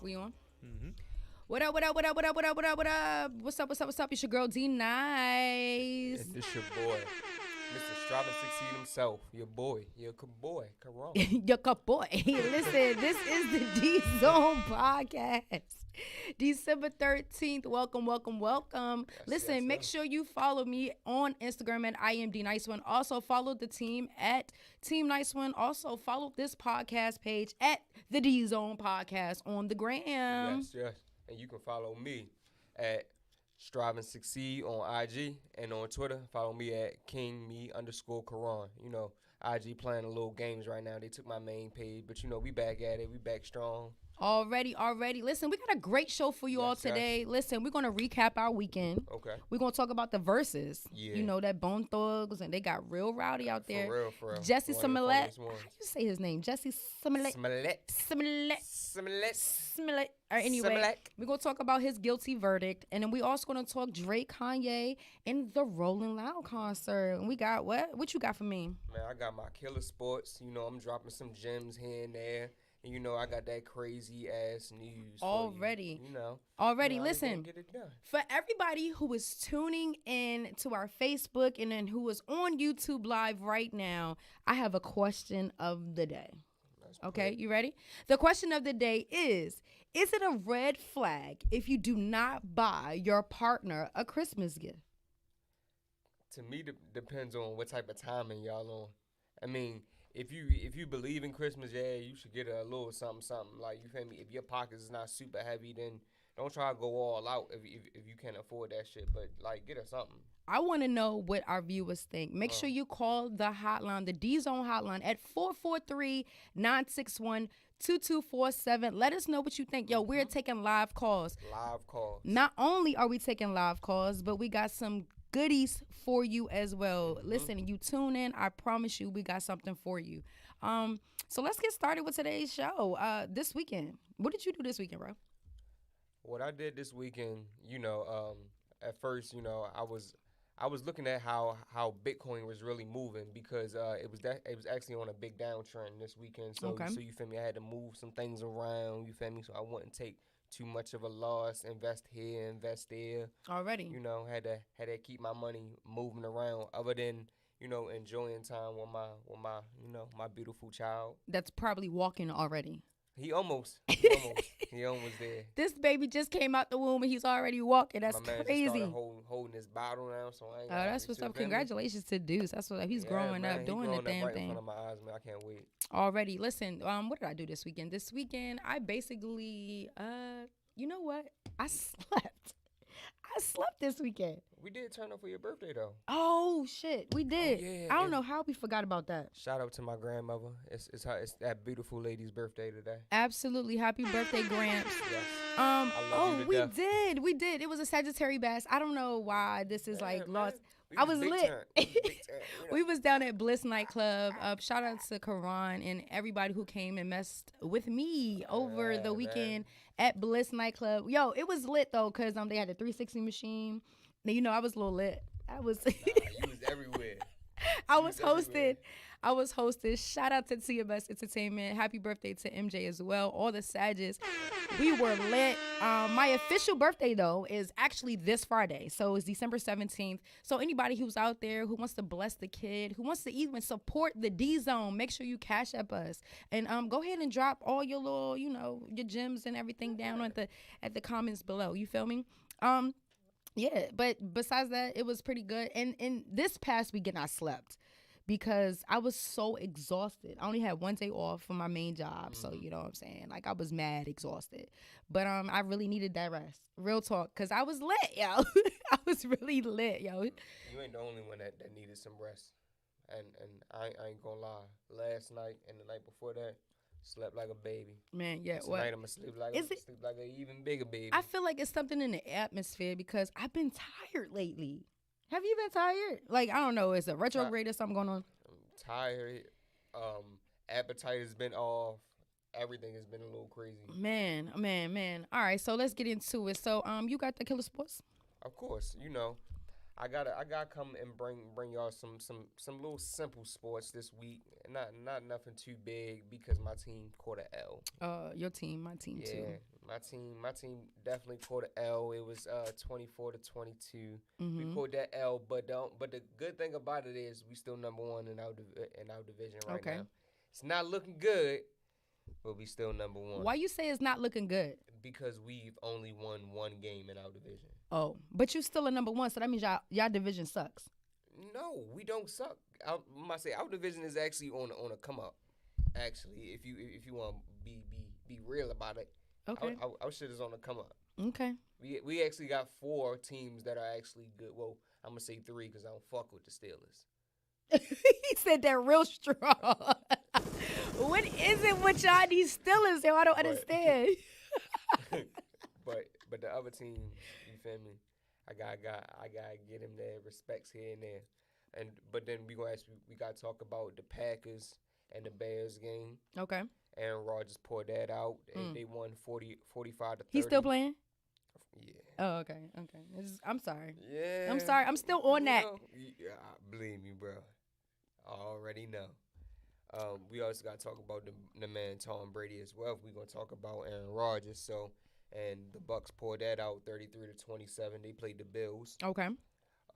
We on? Mm-hmm. What up, what up, what up, what up, what up, what up, what up? What's up, what's up, what's up? It's your girl D Nice. And this your boy, Mr. Striving Succeed himself. Your boy, your boy, Karan. Your cup boy. Listen, this is the DZone podcast. December 13th. Welcome, welcome, welcome. Listen, yes, make yes. sure you follow me on Instagram at I am D Nice One. Also follow the team at Team Nice One. Also follow this podcast page at the DZone podcast on the gram. Yes, yes. And you can follow me at Striving Succeed on IG and on Twitter. Follow me at KingMe_Karan. You know, IG playing a little games right now. They took my main page, but you know, we back at it. We back strong. Already. Listen, we got a great show for you all Yes, yes. today. Listen, we're going to recap our weekend. Okay. We're going to talk about the Versuz. Yeah. You know, that Bone Thugs, and they got real rowdy out there. For real. Jussie One of the Smollett. funniest ones. How you say his name? Jussie Smollett. Smollett. Smollett. All right, anyway, Smollett. we're going to talk about his guilty verdict. And then we also going to talk Drake, Kanye, and the Rolling Loud concert. And we got what? What you got for me? Man, I got my killer sports. You know, I'm dropping some gems here and there. And, you know, I got that crazy ass news. Already. You know. Already, You know, I listen. gonna get it done. For everybody who is tuning in to our Facebook and then who is on YouTube Live right now, I have a question of the day. Okay, you ready? The question of the day is it a red flag if you do not buy your partner a Christmas gift? To me, depends on what type of timing y'all on. I mean, if you believe in Christmas, yeah, you should get a little something. Like, you feel me? If your pockets is not super heavy, then don't try to go all out if you can't afford that shit. But, like, get her something. I want to know what our viewers think. Make sure you call the hotline, the DZone hotline at 443-961-2247. Let us know what you think. Yo, we're taking live calls. Live calls. Not only are we taking live calls, but we got some goodies for you as well. Listen, you tune in, I promise you we got something for you. So let's get started with today's show. This weekend, what did you do this weekend, bro? What I did this weekend, you know, at first, you know, I was looking at how Bitcoin was really moving because it was actually on a big downtrend this weekend. So Okay. so you feel me? I had to move some things around. You feel me? So I wouldn't take too much of a loss. Invest here, invest there. Already. You know, had to keep my money moving around. Other than, you know, enjoying time with my you know, my beautiful child. That's probably walking already. He almost there. This baby just came out the womb and he's already walking. That's My man crazy. just started holding his bottle now, so I ain't Oh, gonna that's lie, what's you up. feel me? Congratulations to Deuce. That's what he's Yeah, growing man, up, he doing growing the up damn right in thing. front of my eyes, man. I can't wait. Already. Listen, what did I do this weekend? This weekend, I basically, you know what? I slept. I slept this weekend. We did turn up for your birthday though. Oh shit, we did. yeah, I don't and- know how we forgot about that. Shout out to my grandmother. It's that beautiful lady's birthday today. Absolutely, happy birthday, Gramps. Yes. I love you to we death. did. It was a Sagittarius bass. I don't know why this is like Yeah, man. lost. We I was big lit. turn. We big turn, you know. We was down at Bliss nightclub. Shout out to Karan and everybody who came and messed with me over Yeah, the man. weekend at Bliss nightclub. Yo, it was lit though, cause they had a 360 machine. Now, you know, I was a little lit. I was. Nah, you was everywhere. I You was was everywhere. hosted. Shout out to TMS Entertainment. Happy birthday to MJ as well. All the Sages. We were lit. My official birthday, though, is actually this Friday. So it's December 17th. So anybody who's out there who wants to bless the kid, who wants to even support the DZone, make sure you cash up us. And go ahead and drop all your little, you know, your gems and everything down at the comments below. You feel me? Yeah, but besides that, it was pretty good. And this past weekend, I slept because I was so exhausted. I only had one day off from my main job, so you know what I'm saying. Like, I was mad exhausted, but I really needed that rest. Real talk, cause I was lit, yo. I was really lit, yo. You ain't the only one that needed some rest. And I ain't gonna lie. Last night and the night before that, slept like a baby. Man, yeah. Tonight What? I'ma sleep like Is it- sleep like an even bigger baby. I feel like it's something in the atmosphere because I've been tired lately. Have you been tired? Like, I don't know. Is a retrograde or something going on? I'm tired. Appetite has been off. Everything has been a little crazy. Man. All right, so let's get into it. So, you got the Killer Sports? Of course, you know, I gotta come and bring y'all some little simple sports this week. Not nothing too big because my team caught a L. Your team, my team too. Yeah, my team definitely caught a L. It was 24-22. We caught that L, but the good thing about it is we still number one in our division right now. It's not looking good, but we still number one. Why you say it's not looking good? Because we've only won one game in our division. Oh, but you still a number one, so that means y'all division sucks. No, we don't suck. I must say our division is actually on a come up. Actually, if you want to be real about it, okay, our shit is on the come up. Okay, we actually got 4 teams that are actually good. Well, I'm gonna say 3 because I don't fuck with the Steelers. He said that real strong. What is it with y'all these Steelers? I don't understand. But the other team, you feel me? I gotta get him their respects here and there, but then we gotta talk about the Packers and the Bears game. Okay. Aaron Rodgers poured that out. They won 45 to 30. He's still playing? Yeah. Oh, okay. I'm sorry. Yeah. I'm sorry. I'm still on that. Yeah, believe me, bro. I already know. We also got to talk about the man Tom Brady as well. We're going to talk about Aaron Rodgers. And the Bucks poured that out 33-27. They played the Bills. Okay.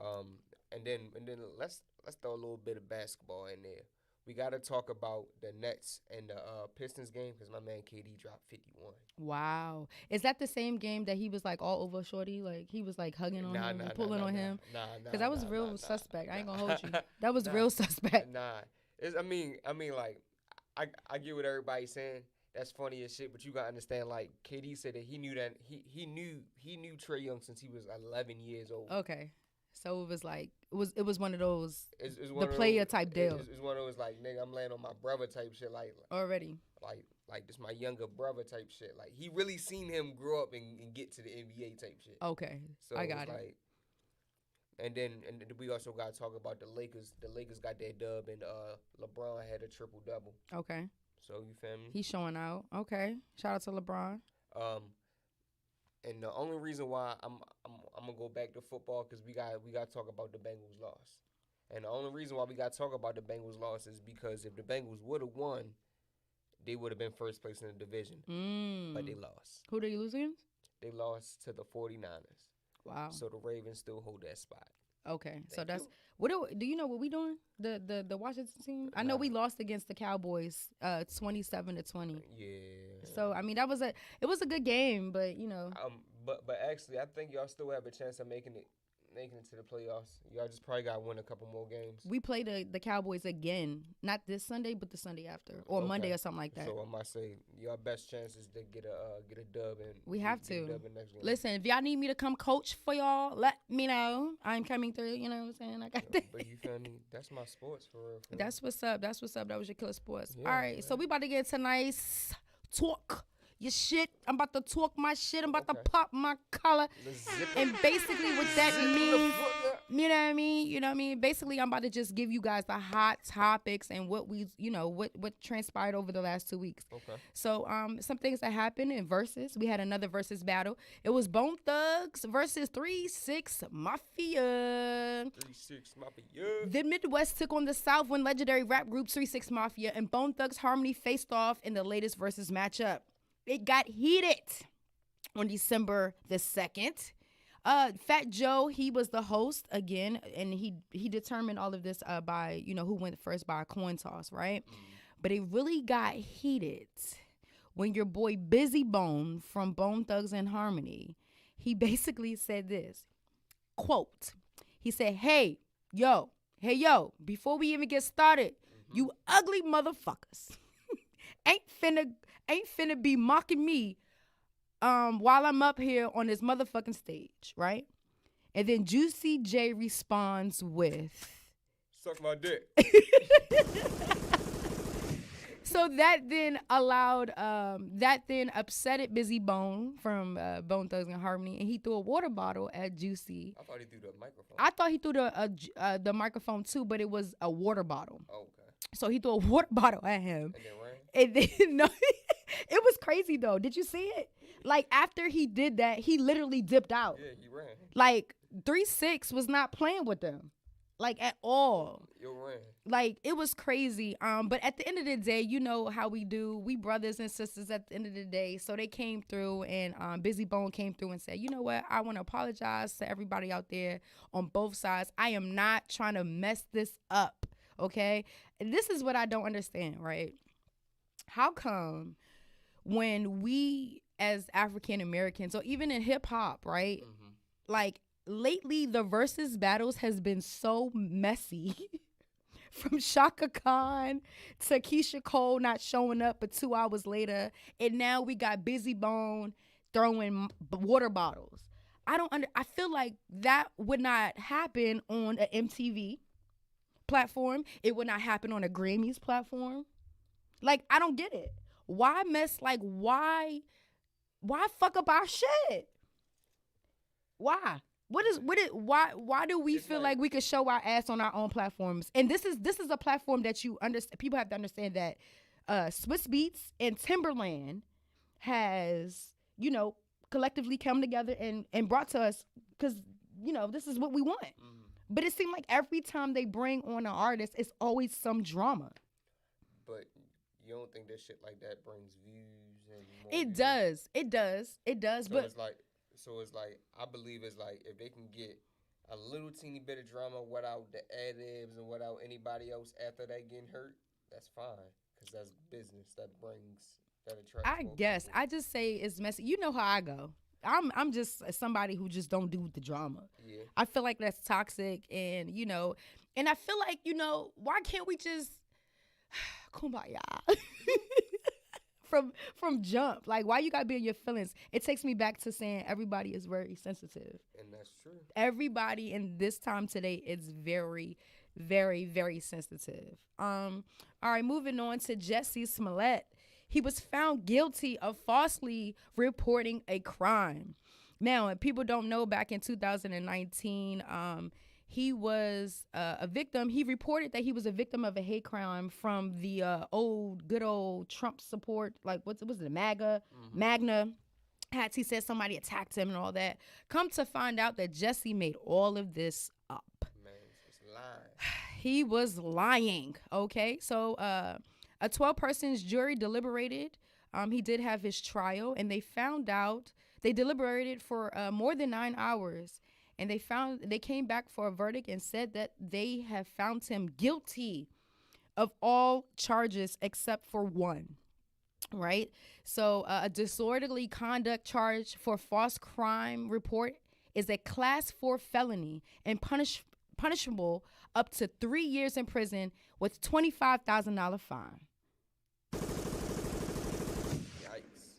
And then let's throw a little bit of basketball in there. We got to talk about the Nets and the Pistons game because my man KD dropped 51. Wow. Is that the same game that he was like all over Shorty? Like he was like hugging on him and pulling on him? Nah. Because that was real suspect. I ain't going to hold you. That was real suspect. Nah. I mean, like, I get what everybody's saying. That's funny as shit, but you gotta understand. Like KD said that he knew Trae Young since he was 11 years old. Okay, so it was like it was one of those it's the player type deal. It's one of those like nigga, I'm laying on my brother type shit. Like already. Like this my younger brother type shit. Like he really seen him grow up and get to the NBA type shit. Okay, so I got it. Like, and then we also got to talk about the Lakers. The Lakers got their dub, and LeBron had a triple double. Okay. So you feel me? He's showing out. Okay. Shout out to LeBron. And the only reason why I'm gonna go back to football because we got to talk about the Bengals loss. And the only reason why we got to talk about the Bengals loss is because if the Bengals would have won, they would have been first place in the division. But they lost. Who did you lose against? They lost to the 49ers. Wow. So the Ravens still hold that spot. Okay. So that's what do you know what we doing? The Washington team? I know we lost against the Cowboys 27-20. Yeah. So I mean it was a good game, but you know. But actually I think y'all still have a chance of making it to the playoffs. Y'all just probably got to win a couple more games. We play the Cowboys again, not this Sunday, but the Sunday after, or Monday or something like that. So I might say your best chance is to get a dub and we have to. Dub in next game. Listen, if y'all need me to come coach for y'all, let me know. I'm coming through. You know what I'm saying? I got that. But you feel me? That's my sports for real. That's what's up. That was your killer sports. Yeah, all right, so we about to get to nice talk. Your shit. I'm about to talk my shit. I'm about to pop my collar. And basically what that means, you know what I mean? Basically, I'm about to just give you guys the hot topics and what what transpired over the last 2 weeks. Okay. So some things that happened in Versuz. We had another Versuz battle. It was Bone Thugs versus 3-6 Mafia. 3-6 Mafia. The Midwest took on the South when legendary rap group 3-6 Mafia and Bone Thugs Harmony faced off in the latest Versuz matchup. It got heated on December the 2nd. Fat Joe, he was the host again, and he determined all of this by, who went first by a coin toss, right? But it really got heated when your boy Busy Bone from Bone Thugs and Harmony, he basically said this, quote, he said, hey, yo, before we even get started, you ugly motherfuckers ain't finna be mocking me while I'm up here on this motherfucking stage, right? And then Juicy J responds with, suck my dick. So that then upsetted Busy Bone from Bone Thugs and Harmony, and he threw a water bottle at Juicy. I thought he threw the microphone. I thought he threw the microphone too, but it was a water bottle. Oh, okay. So he threw a water bottle at him. And then ran? And then no, It was crazy though. Did you see it? Like after he did that, he literally dipped out. Yeah, he ran. Like 3-6 was not playing with them, like at all. You ran. Like it was crazy. But at the end of the day, you know how we do. We brothers and sisters at the end of the day. So they came through, and Busy Bone came through and said, you know what? I want to apologize to everybody out there on both sides. I am not trying to mess this up. Okay, and this is what I don't understand. Right? How come when we as African Americans, or even in hip hop, right? Mm-hmm. Like lately, the versus battles has been so messy. From Shaka Khan to Keisha Cole not showing up but 2 hours later, and now we got Busy Bone throwing water bottles. I feel like that would not happen on an MTV platform. It would not happen on a Grammys platform. Like, I don't get it. Why mess? Like, why fuck up our shit? Why? Why do we feel like we could show our ass on our own platforms? And this is a platform that you understand. People have to understand that Swiss Beats and Timberland has, you know, collectively come together and brought to us, because, you know, this is what we want. Mm-hmm. But it seemed like every time they bring on an artist, it's always some drama. But you don't think that shit like that brings views and more It views? does. It does. It does. So but it's like, I believe it's like if they can get a little teeny bit of drama without the ad-libs and without anybody else after they getting hurt, that's fine. Because that's business that attracts. I guess. People. I just say it's messy. You know how I go. I'm just somebody who just don't do the drama. Yeah. I feel like that's toxic, and, you know, and I feel like, you know, why can't we just kumbaya? From jump. Like, why you gotta be in your feelings? It takes me back to saying everybody is very sensitive. And that's true. Everybody in this time today is very, very, very sensitive. All right, moving on to Jussie Smollett. He was found guilty of falsely reporting a crime. Now, if people don't know, back in 2019, he was a victim. He reported that he was a victim of a hate crime from the good old Trump support, like what's it, MAGA, mm-hmm. Magna hats. He said somebody attacked him and all that. Come to find out that Jussie made all of this up. Man, he's lying. He was lying. Okay, so a 12-person jury deliberated. He did have his trial, and they found out they deliberated for more than 9 hours. And they came back for a verdict and said that they have found him guilty of all charges except for one, right? So a disorderly conduct charge for false crime report is a class 4 felony and punishable up to 3 years in prison with $25,000 fine. Yikes.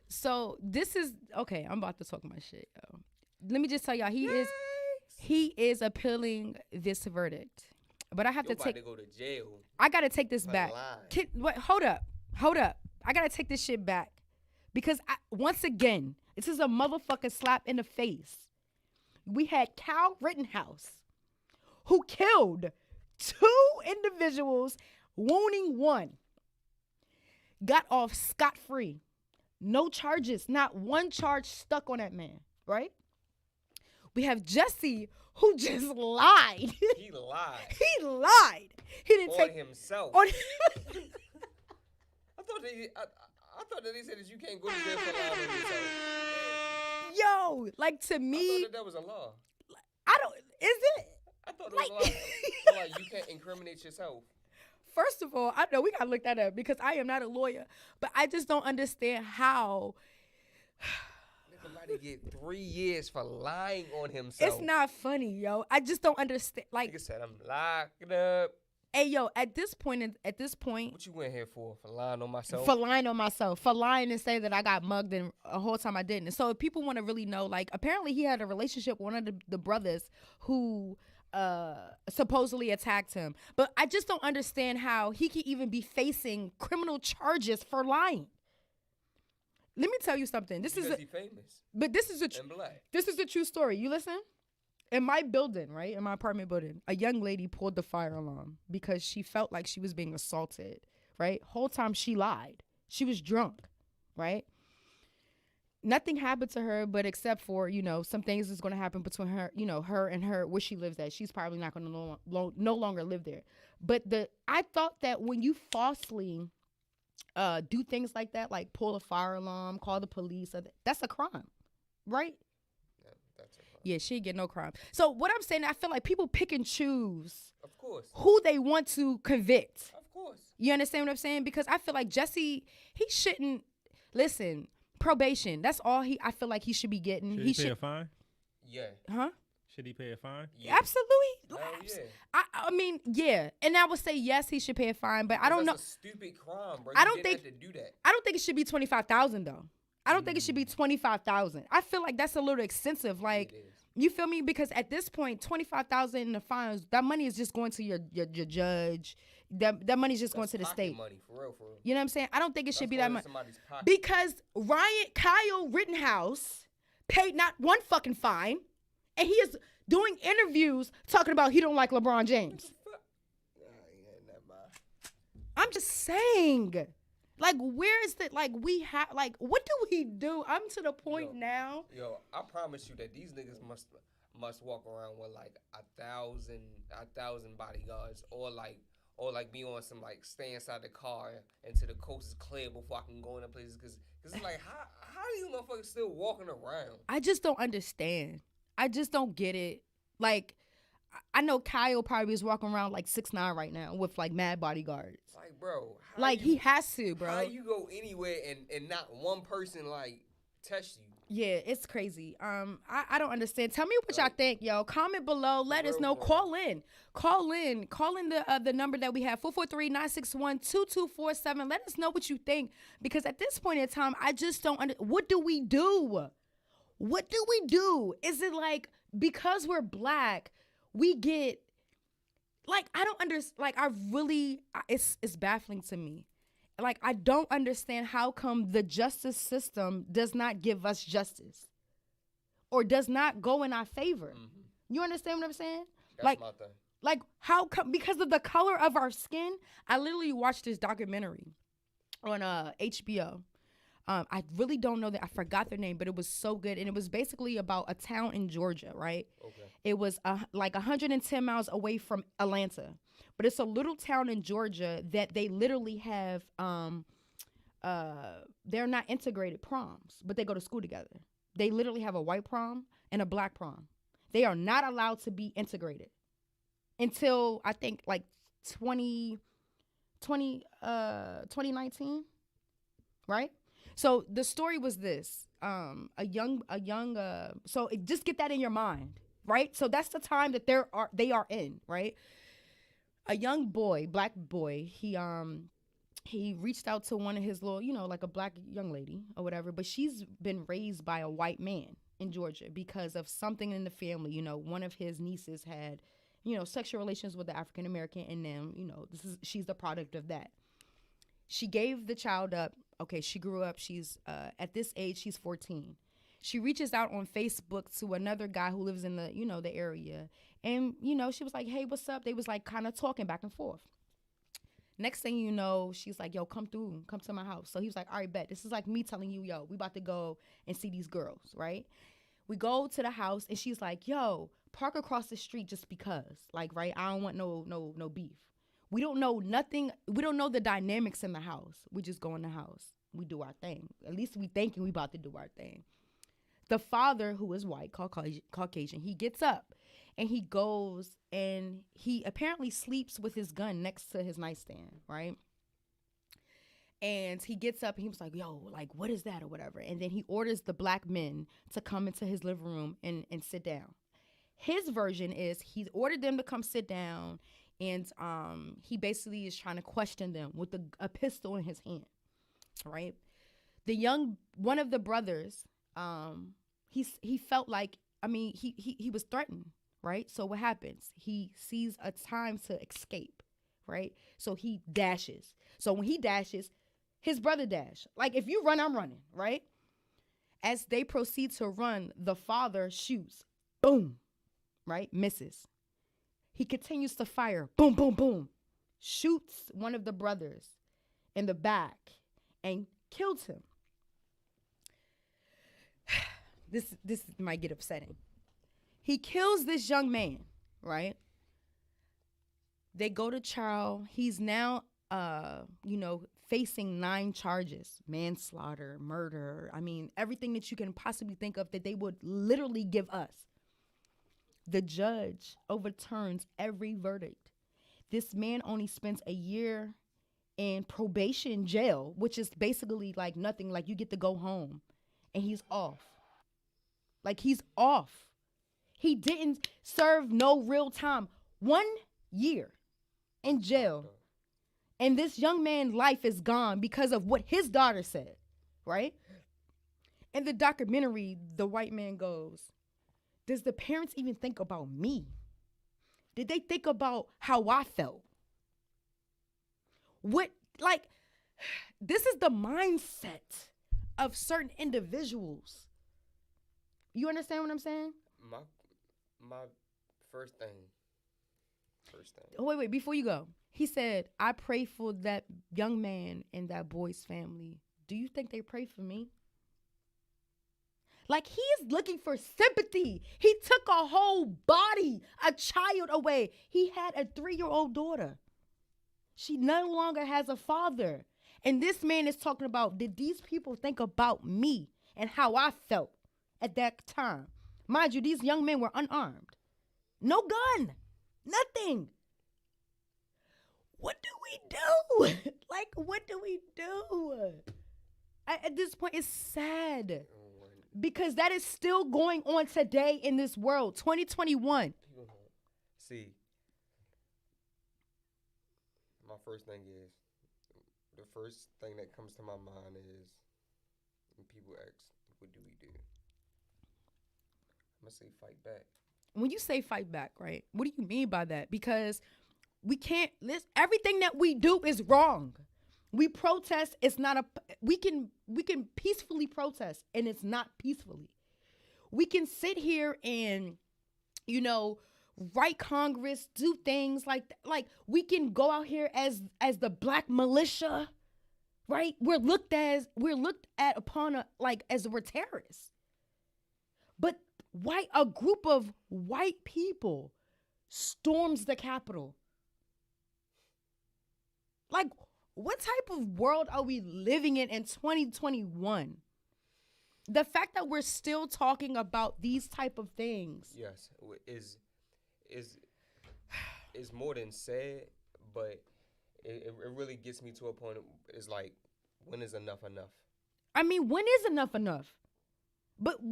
So this is, okay, I'm about to talk my shit, yo. Let me just tell y'all, he is appealing this verdict. But I have to go to jail. I gotta take this back. Hold up. I gotta take this shit back. Because once again, this is a motherfucking slap in the face. We had Kyle Rittenhouse, who killed 2 individuals, wounding 1. Got off scot-free. No charges. Not one charge stuck on that man, right? We have Jussie, who just lied. He lied. He lied. He didn't take himself. On I thought that he said that you can't go to jail for lying on yourself. Yo, like, to me, I thought that was a law. Is it? I thought it was a law. Like, you can't incriminate yourself. First of all, I know we gotta look that up because I am not a lawyer, but I just don't understand how. Somebody get 3 years for lying on himself. It's not funny, yo. I just don't understand. Like, nigga said, I'm locked up. Hey, yo, at this point, what you went here for? For lying on myself? For lying on myself. For lying and saying that I got mugged and a whole time I didn't. And so if people want to really know, like, apparently he had a relationship with one of the brothers who supposedly attacked him. But I just don't understand how he could even be facing criminal charges for lying. Let me tell you something. This is famous. But this is a true story. You listen? In my building, right? In my apartment building, a young lady pulled the fire alarm because she felt like she was being assaulted, right? Whole time she lied. She was drunk. right? Nothing happened to her, but except for, you know, some things is going to happen between her, you know, her and her, where she lives at. She's probably not going to no longer live there. But I thought that when you falsely do things like that, like pull a fire alarm, call the police, that's a crime, right? Yeah, that's a crime. Yeah, she ain't get no crime. So what I'm saying, I feel like people pick and choose, of course, who they want to convict. Of course. You understand what I'm saying? Because I feel like Jussie, he shouldn't, listen, probation. That's all I feel like he should be getting. Should he pay a fine? Yeah. Huh? Should he pay a fine? Yeah. Absolutely. Yeah. I mean, yeah. And I would say yes, he should pay a fine, but I don't know. That's a stupid crime, bro. I don't think to do that. I don't think it should be $25,000 though. I don't think it should be $25,000. I feel like that's a little extensive. Like, you feel me? Because at this point, $25,000 in the fines, that money is just going to your judge. That money is just going to the state. Money, for real. You know what I'm saying? I don't think it should be that much. Pocket. Because Kyle Rittenhouse paid not one fucking fine, and he is doing interviews talking about he don't like LeBron James. I'm just saying. Like, where is the, like, we have, like, what do we do? I'm to the point now. Yo, I promise you that these niggas must walk around with, like, 1,000 bodyguards, or be on some, like, stay inside the car until the coast is clear before I can go into places. Because it's like, how are you motherfuckers still walking around? I just don't understand. I just don't get it. Like, I know Kyle probably is walking around like 6'9" right now with like mad bodyguards. Like, bro. Like, he has to, bro. How you go anywhere and not one person like test you? Yeah, it's crazy. I don't understand. Tell me what y'all think, yo. Comment below. Let us know. Call in. Call in the number that we have, 443-961-2247. Let us know what you think, because at this point in time, I just don't what do we do? What do we do? Is it like, because we're black, we get, like, I don't understand. Like, it's baffling to me. Like, I don't understand how come the justice system does not give us justice or does not go in our favor. Mm-hmm. You understand what I'm saying? That's my thing. Like, how come? Because of the color of our skin. I literally watched this documentary on HBO. I really don't know that. I forgot their name, but it was so good. And it was basically about a town in Georgia, right? Okay. It was like 110 miles away from Atlanta. But it's a little town in Georgia that they literally have, they're not integrated proms, but they go to school together. They literally have a white prom and a black prom. They are not allowed to be integrated until, I think, like 2019, right? So the story was this, so just get that in your mind, right? So that's the time that they are in, right? A young boy, black boy, he reached out to one of his little, like a black young lady or whatever, but she's been raised by a white man in Georgia because of something in the family. One of his nieces had, sexual relations with the African American, and then, she's the product of that. She gave the child up. Okay, she grew up. She's at this age, she's 14. She reaches out on Facebook to another guy who lives in the, the area. And, she was like, hey, what's up? They was like kind of talking back and forth. Next thing you know, she's like, yo, come to my house. So he was like, all right, bet. This is like me telling you, yo, we about to go and see these girls, right? We go to the house and she's like, yo, park across the street just because. Like, right? I don't want no beef. We don't know nothing. We don't know the dynamics in the house. We just go in the house. We do our thing. At least we thinking we about to do our thing. The father, who is white, Caucasian, he gets up and he goes and he apparently sleeps with his gun next to his nightstand, right? And he gets up and he was like, yo, like, what is that or whatever? And then he orders the black men to come into his living room and sit down. His version is he ordered them to come sit down, and he basically is trying to question them with a pistol in his hand, right? One of the brothers, he felt like, he was threatened, right? So what happens? He sees a time to escape, right? So he dashes. So when he dashes, his brother dashed. Like, if you run, I'm running, right? As they proceed to run, the father shoots. Boom, right? Misses. He continues to fire. Boom, boom, boom. Shoots one of the brothers in the back and kills him. This might get upsetting. He kills this young man, right? They go to trial. He's now, facing 9 charges: manslaughter, murder. I mean, everything that you can possibly think of that they would literally give us. The judge overturns every verdict. This man only spends a year in probation jail, which is basically like nothing. Like, you get to go home, and he's off. Like, he's off. He didn't serve no real time. 1 year in jail. And this young man's life is gone because of what his daughter said, right? In the documentary, the white man goes, does the parents even think about me? Did they think about how I felt? This is the mindset of certain individuals. You understand what I'm saying? My first thing. Oh, wait, before you go. He said, I pray for that young man and that boy's family. Do you think they pray for me? Like, he is looking for sympathy. He took a whole body, a child away. He had a 3-year-old daughter. She no longer has a father. And this man is talking about, did these people think about me and how I felt at that time? Mind you, these young men were unarmed. No gun. Nothing. What do we do? What do we do? At this point, it's sad. Because that is still going on today in this world, 2021. See, my first thing is, the first thing that comes to my mind is, when people ask, what do we do? I'm going to say fight back. When you say fight back, right, what do you mean by that? Because we can't, everything that we do is wrong. We protest, we can peacefully protest, and it's not peacefully. We can sit here and, write Congress, do things like we can go out here as the black militia, right? We're looked at upon as we're terrorists. But a group of white people storms the Capitol. What type of world are we living in 2021? The fact that we're still talking about these type of things. Yes, is more than sad, but it really gets me to a point. It's like, when is enough enough? I mean, when is enough enough? But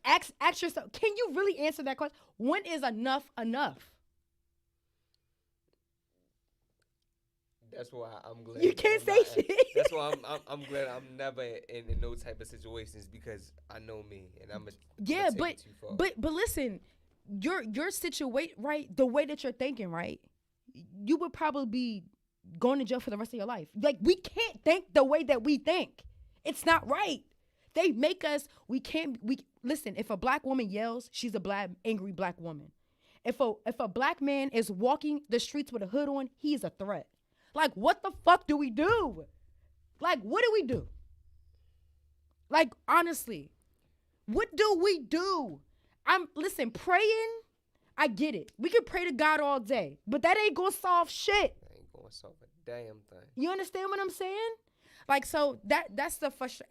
ask yourself, can you really answer that question? When is enough enough? That's why I'm glad. You can't say shit. That's why I'm glad I'm never in those type of situations, because I know me, and I'm take it too far. But listen, your situation, right? The way that you're thinking, right? You would probably be going to jail for the rest of your life. We can't think the way that we think. It's not right. They make us. Listen. If a black woman yells, she's a angry black woman. If a black man is walking the streets with a hood on, he is a threat. What the fuck do we do? What do we do? Honestly, what do we do? Praying, I get it. We can pray to God all day, but that ain't gonna solve shit. That ain't gonna solve a damn thing. You understand what I'm saying? So that's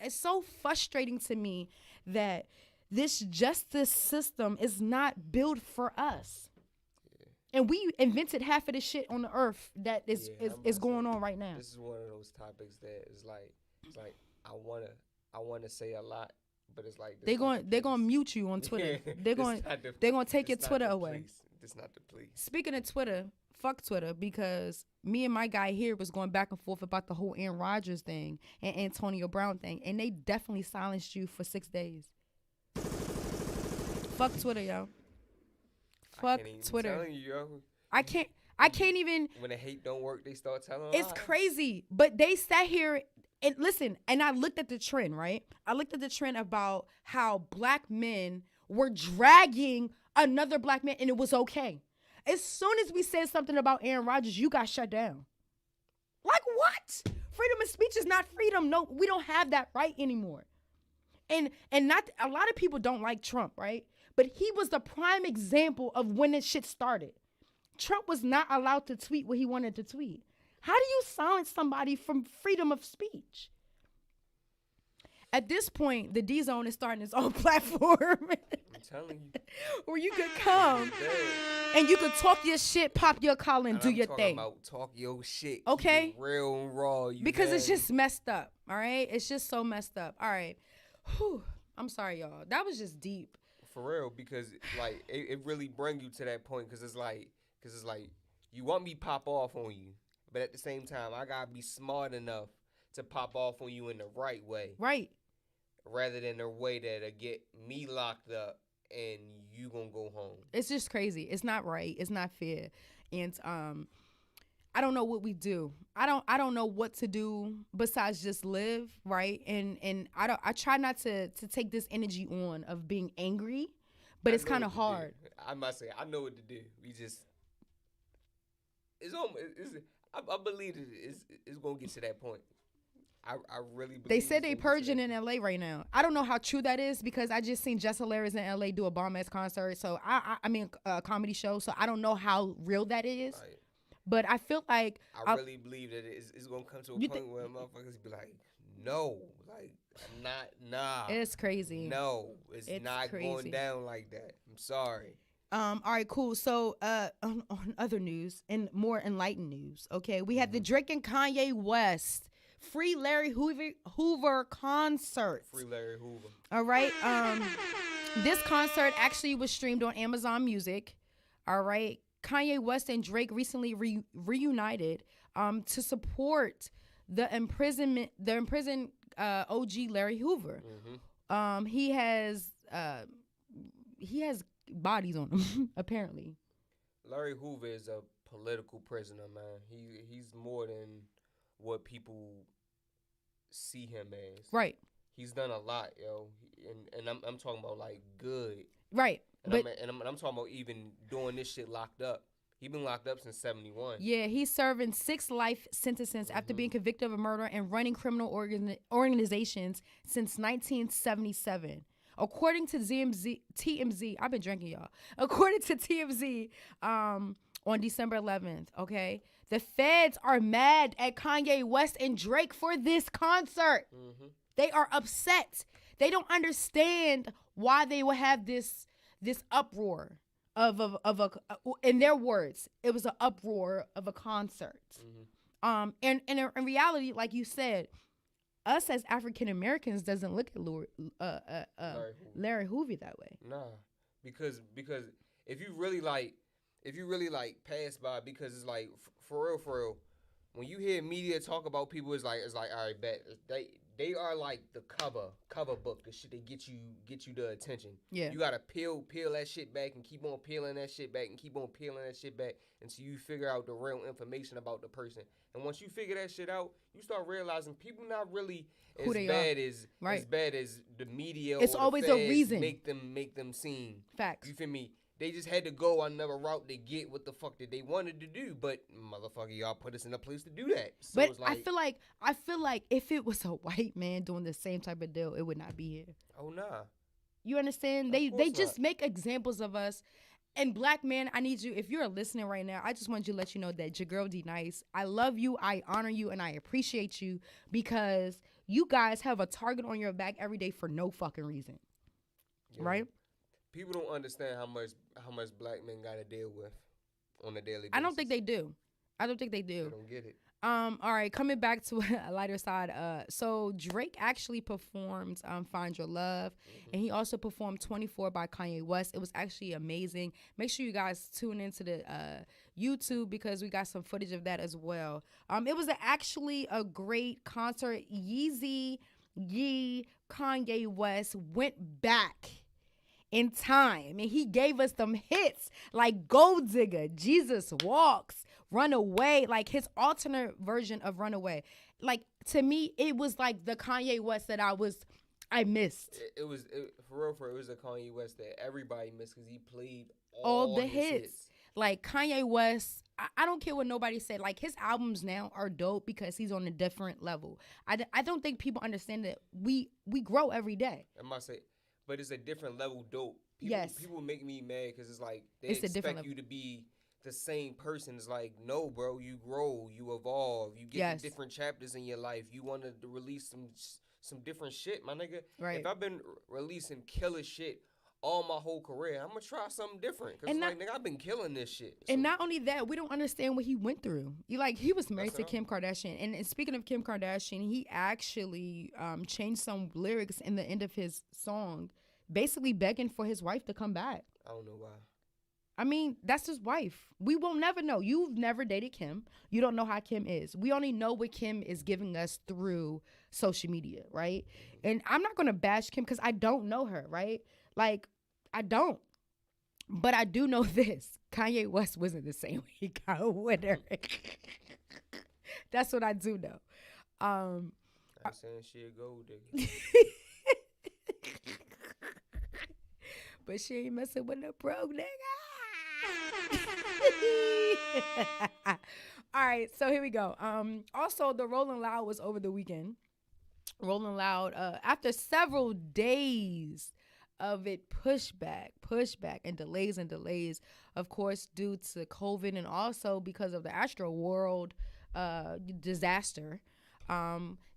it's so frustrating to me that this justice system is not built for us. And we invented half of the shit on the earth that is going on right now. This is one of those topics that is I wanna say a lot, but it's like they're gonna mute you on Twitter. they're gonna take your Twitter away. This not the plea. Speaking of Twitter, fuck Twitter, because me and my guy here was going back and forth about the whole Aaron Rodgers thing and Antonio Brown thing, and they definitely silenced you for 6 days. Fuck Twitter, yo. Fuck Twitter. I can't even. When the hate don't work, they start telling It's lies. crazy. But they sat here and listen, and I looked at the trend, right? I looked at the trend about how black men were dragging another black man, and it was okay. As soon as we said something about Aaron Rodgers, you got shut down. What? Freedom of speech is not freedom. No, we don't have that right anymore. And not a lot of people don't like Trump, right? But he was the prime example of when this shit started. Trump was not allowed to tweet what he wanted to tweet. How do you silence somebody from freedom of speech? At this point, the DZone is starting its own platform. I'm telling you. Where you could come and you could talk your shit, pop your collar, and do your thing. About talk your shit. Okay? Keep it real and raw. Because it's just messed up, all right? It's just so messed up. All right. Whew. I'm sorry, y'all. That was just deep. For real, because, like, it really bring you to that point, because it's like, you want me to pop off on you, but at the same time, I got to be smart enough to pop off on you in the right way. Right. Rather than the way that'll get me locked up and you gonna go home. It's just crazy. It's not right. It's not fair. And I don't know what we do. I don't know what to do besides just live, right? And I try not to take this energy on of being angry, but it's kind of hard. I must say, I know what to do. We just I believe it's gonna get to that point. I really believe they said they purging in LA right now. I don't know how true that is because I just seen Jussie in LA do a bomb ass concert. So I mean a comedy show. So I don't know how real that is. Right. But I feel like I really believe that it's gonna come to a point where motherfuckers be like, no, like nah. It's crazy. No, it's not crazy. Going down like that. I'm sorry. All right, cool. So on other news and more enlightened news, okay, we had the Drake and Kanye West Free Larry Hoover concert. Free Larry Hoover. All right. This concert actually was streamed on Amazon Music. All right. Kanye West and Drake recently reunited to support the imprisoned OG Larry Hoover. Mm-hmm. He has bodies on him apparently. Larry Hoover is a political prisoner, man. He's more than what people see him as. Right. He's done a lot, yo. And I'm talking about like good. Right. And I'm talking about even doing this shit locked up. He been locked up since 71. Yeah, he's serving 6 life sentences after being convicted of a murder and running criminal organizations since 1977. According to TMZ, I've been drinking, y'all. According to TMZ, on December 11th, okay, the feds are mad at Kanye West and Drake for this concert. Mm-hmm. They are upset. They don't understand why they will have this uproar of a in their words, it was an uproar of a concert. Mm-hmm. And in reality, like you said, us as African Americans doesn't look at Larry Hoover that way. Nah, because if you really like pass by, because it's like for real, when you hear media talk about people, it's like all right, bet they are like the cover book, the shit that get you the attention. Yeah, you gotta peel that shit back and keep on peeling that shit back and keep on peeling that shit back until you figure out the real information about the person. And once you figure that shit out, you start realizing people not really as bad as the media. It's or always the a reason make them seem. Facts. You feel me? They just had to go another route to get what the fuck that they wanted to do. But motherfucker, y'all put us in a place to do that. So but it's like, I feel like if it was a white man doing the same type of deal, it would not be here. Oh nah. You understand? They just make examples of us. And black man, I need you, if you're listening right now, I just want you to let you know that your girl D Nice, I love you, I honor you, and I appreciate you because you guys have a target on your back every day for no fucking reason. Yeah. Right? People don't understand how much black men got to deal with on a daily basis. I don't think they do. They don't get it. All right, coming back to a lighter side. So Drake actually performed "Find Your Love," and he also performed "24" by Kanye West. It was actually amazing. Make sure you guys tune into the YouTube because we got some footage of that as well. It was actually a great concert. Yeezy, Kanye West went back in time, and he gave us some hits like "Gold Digger," "Jesus Walks," "Runaway," like his alternate version of "Runaway." Like, to me, it was like the Kanye West that I missed. It was for real. It was a Kanye West that everybody missed because he played all the hits. Like, Kanye West I don't care what nobody said. Like, his albums now are dope because he's on a different level. I don't think people understand that we grow every day. I must say, but it's a different level dope. Yes. People make me mad because it's like they It's a different expect you to be the same person. It's like, no, bro, you grow, you evolve, you get to different chapters in your life. You want to release some different shit, my nigga. Right. If I've been releasing killer shit all my whole career, I'm gonna try something different. Cause like, nigga, I've been killing this shit. So. And not only that, we don't understand what he went through. He was married to Kim Kardashian, and speaking of Kim Kardashian, he actually changed some lyrics in the end of his song, basically begging for his wife to come back. I don't know why. I mean, that's his wife. We will never know. You've never dated Kim. You don't know how Kim is. We only know what Kim is giving us through social media, right? And I'm not going to bash Kim because I don't know her, right? Like, I don't. But I do know this. Kanye West wasn't the same when he got with her. That's what I do know. I'm saying she a gold digger. But she ain't messing with no broke nigga. All right, so here we go. Also, the Rolling Loud was over the weekend. Rolling Loud, after several days of it pushback, and delays, of course, due to COVID and also because of the Astro World disaster.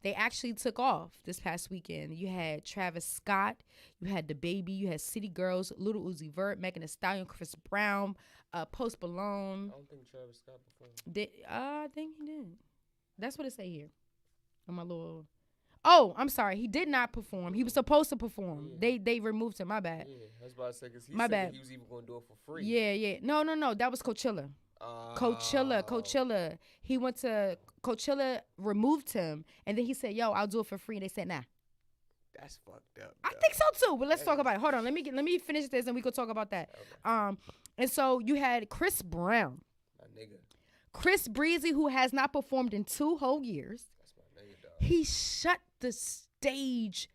They actually took off this past weekend. You had Travis Scott, you had DaBaby, you had City Girls, Lil Uzi Vert, Megan Thee Stallion, Chris Brown, Post Malone. I don't think Travis Scott performed. I think he did. That's what it say here on my little. Oh, I'm sorry. He did not perform. He was supposed to perform. Yeah. They removed him. My bad. Yeah, that's what I said. Because he My said bad. He was even going to do it for free. Yeah. No. That was Coachella. Coachella. He went to Coachella, removed him, and then he said, "Yo, I'll do it for free." And they said, "Nah." That's fucked up. I think so too. But let's talk about it. Hold on. Let me finish this, and we could talk about that. Okay. And so you had Chris Brown, my nigga. Chris Breezy, who has not performed in 2 whole years. That's my nigga, dog. He shut the stage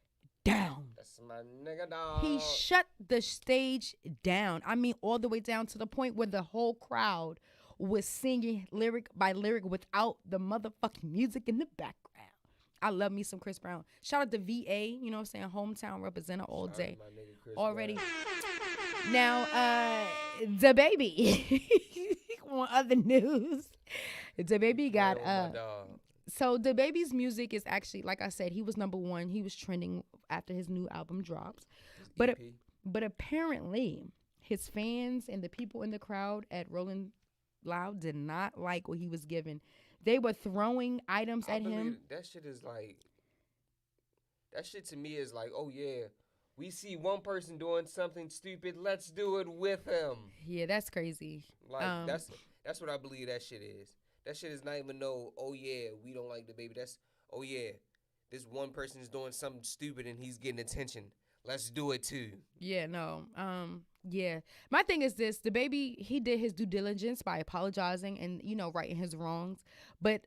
down. That's my nigga, dog. He shut the stage down. I mean, all the way down to the point where the whole crowd was singing lyric by lyric without the motherfucking music in the background. I love me some Chris Brown. Shout out to VA, you know what I'm saying? Hometown representative all day. Already. Brown. Now, DaBaby. On other news, DaBaby got so DaBaby's music is actually, like I said, he was number 1. He was trending after his new album drops. But apparently his fans and the people in the crowd at Rolling Loud did not like what he was giving. They were throwing items at him. That shit is like, that shit to me is like, oh yeah, we see one person doing something stupid, let's do it with him. Yeah, that's crazy. Like that's what I believe that shit is. That shit is not even no, oh yeah, we don't like DaBaby. That's, oh yeah, this one person is doing something stupid and he's getting attention. Let's do it too. Yeah, no. Yeah. My thing is this, DaBaby, he did his due diligence by apologizing and, righting his wrongs. But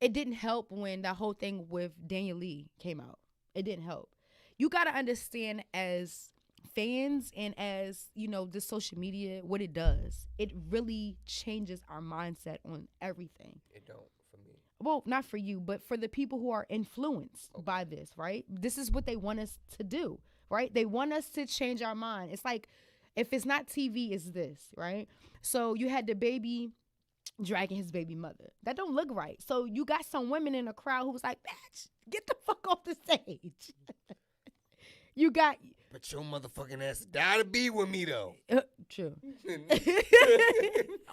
it didn't help when that whole thing with Daniel Lee came out. It didn't help. You got to understand as fans and as, this social media, what it does. It really changes our mindset on everything. It don't for me. Well, not for you, but for the people who are influenced by this, right? This is what they want us to do, right? They want us to change our mind. It's like, if it's not TV, it's this, right? So you had DaBaby dragging his baby mother. That don't look right. So you got some women in the crowd who was like, bitch, get the fuck off the stage. You got... But your motherfucking ass died to be with me, though. True.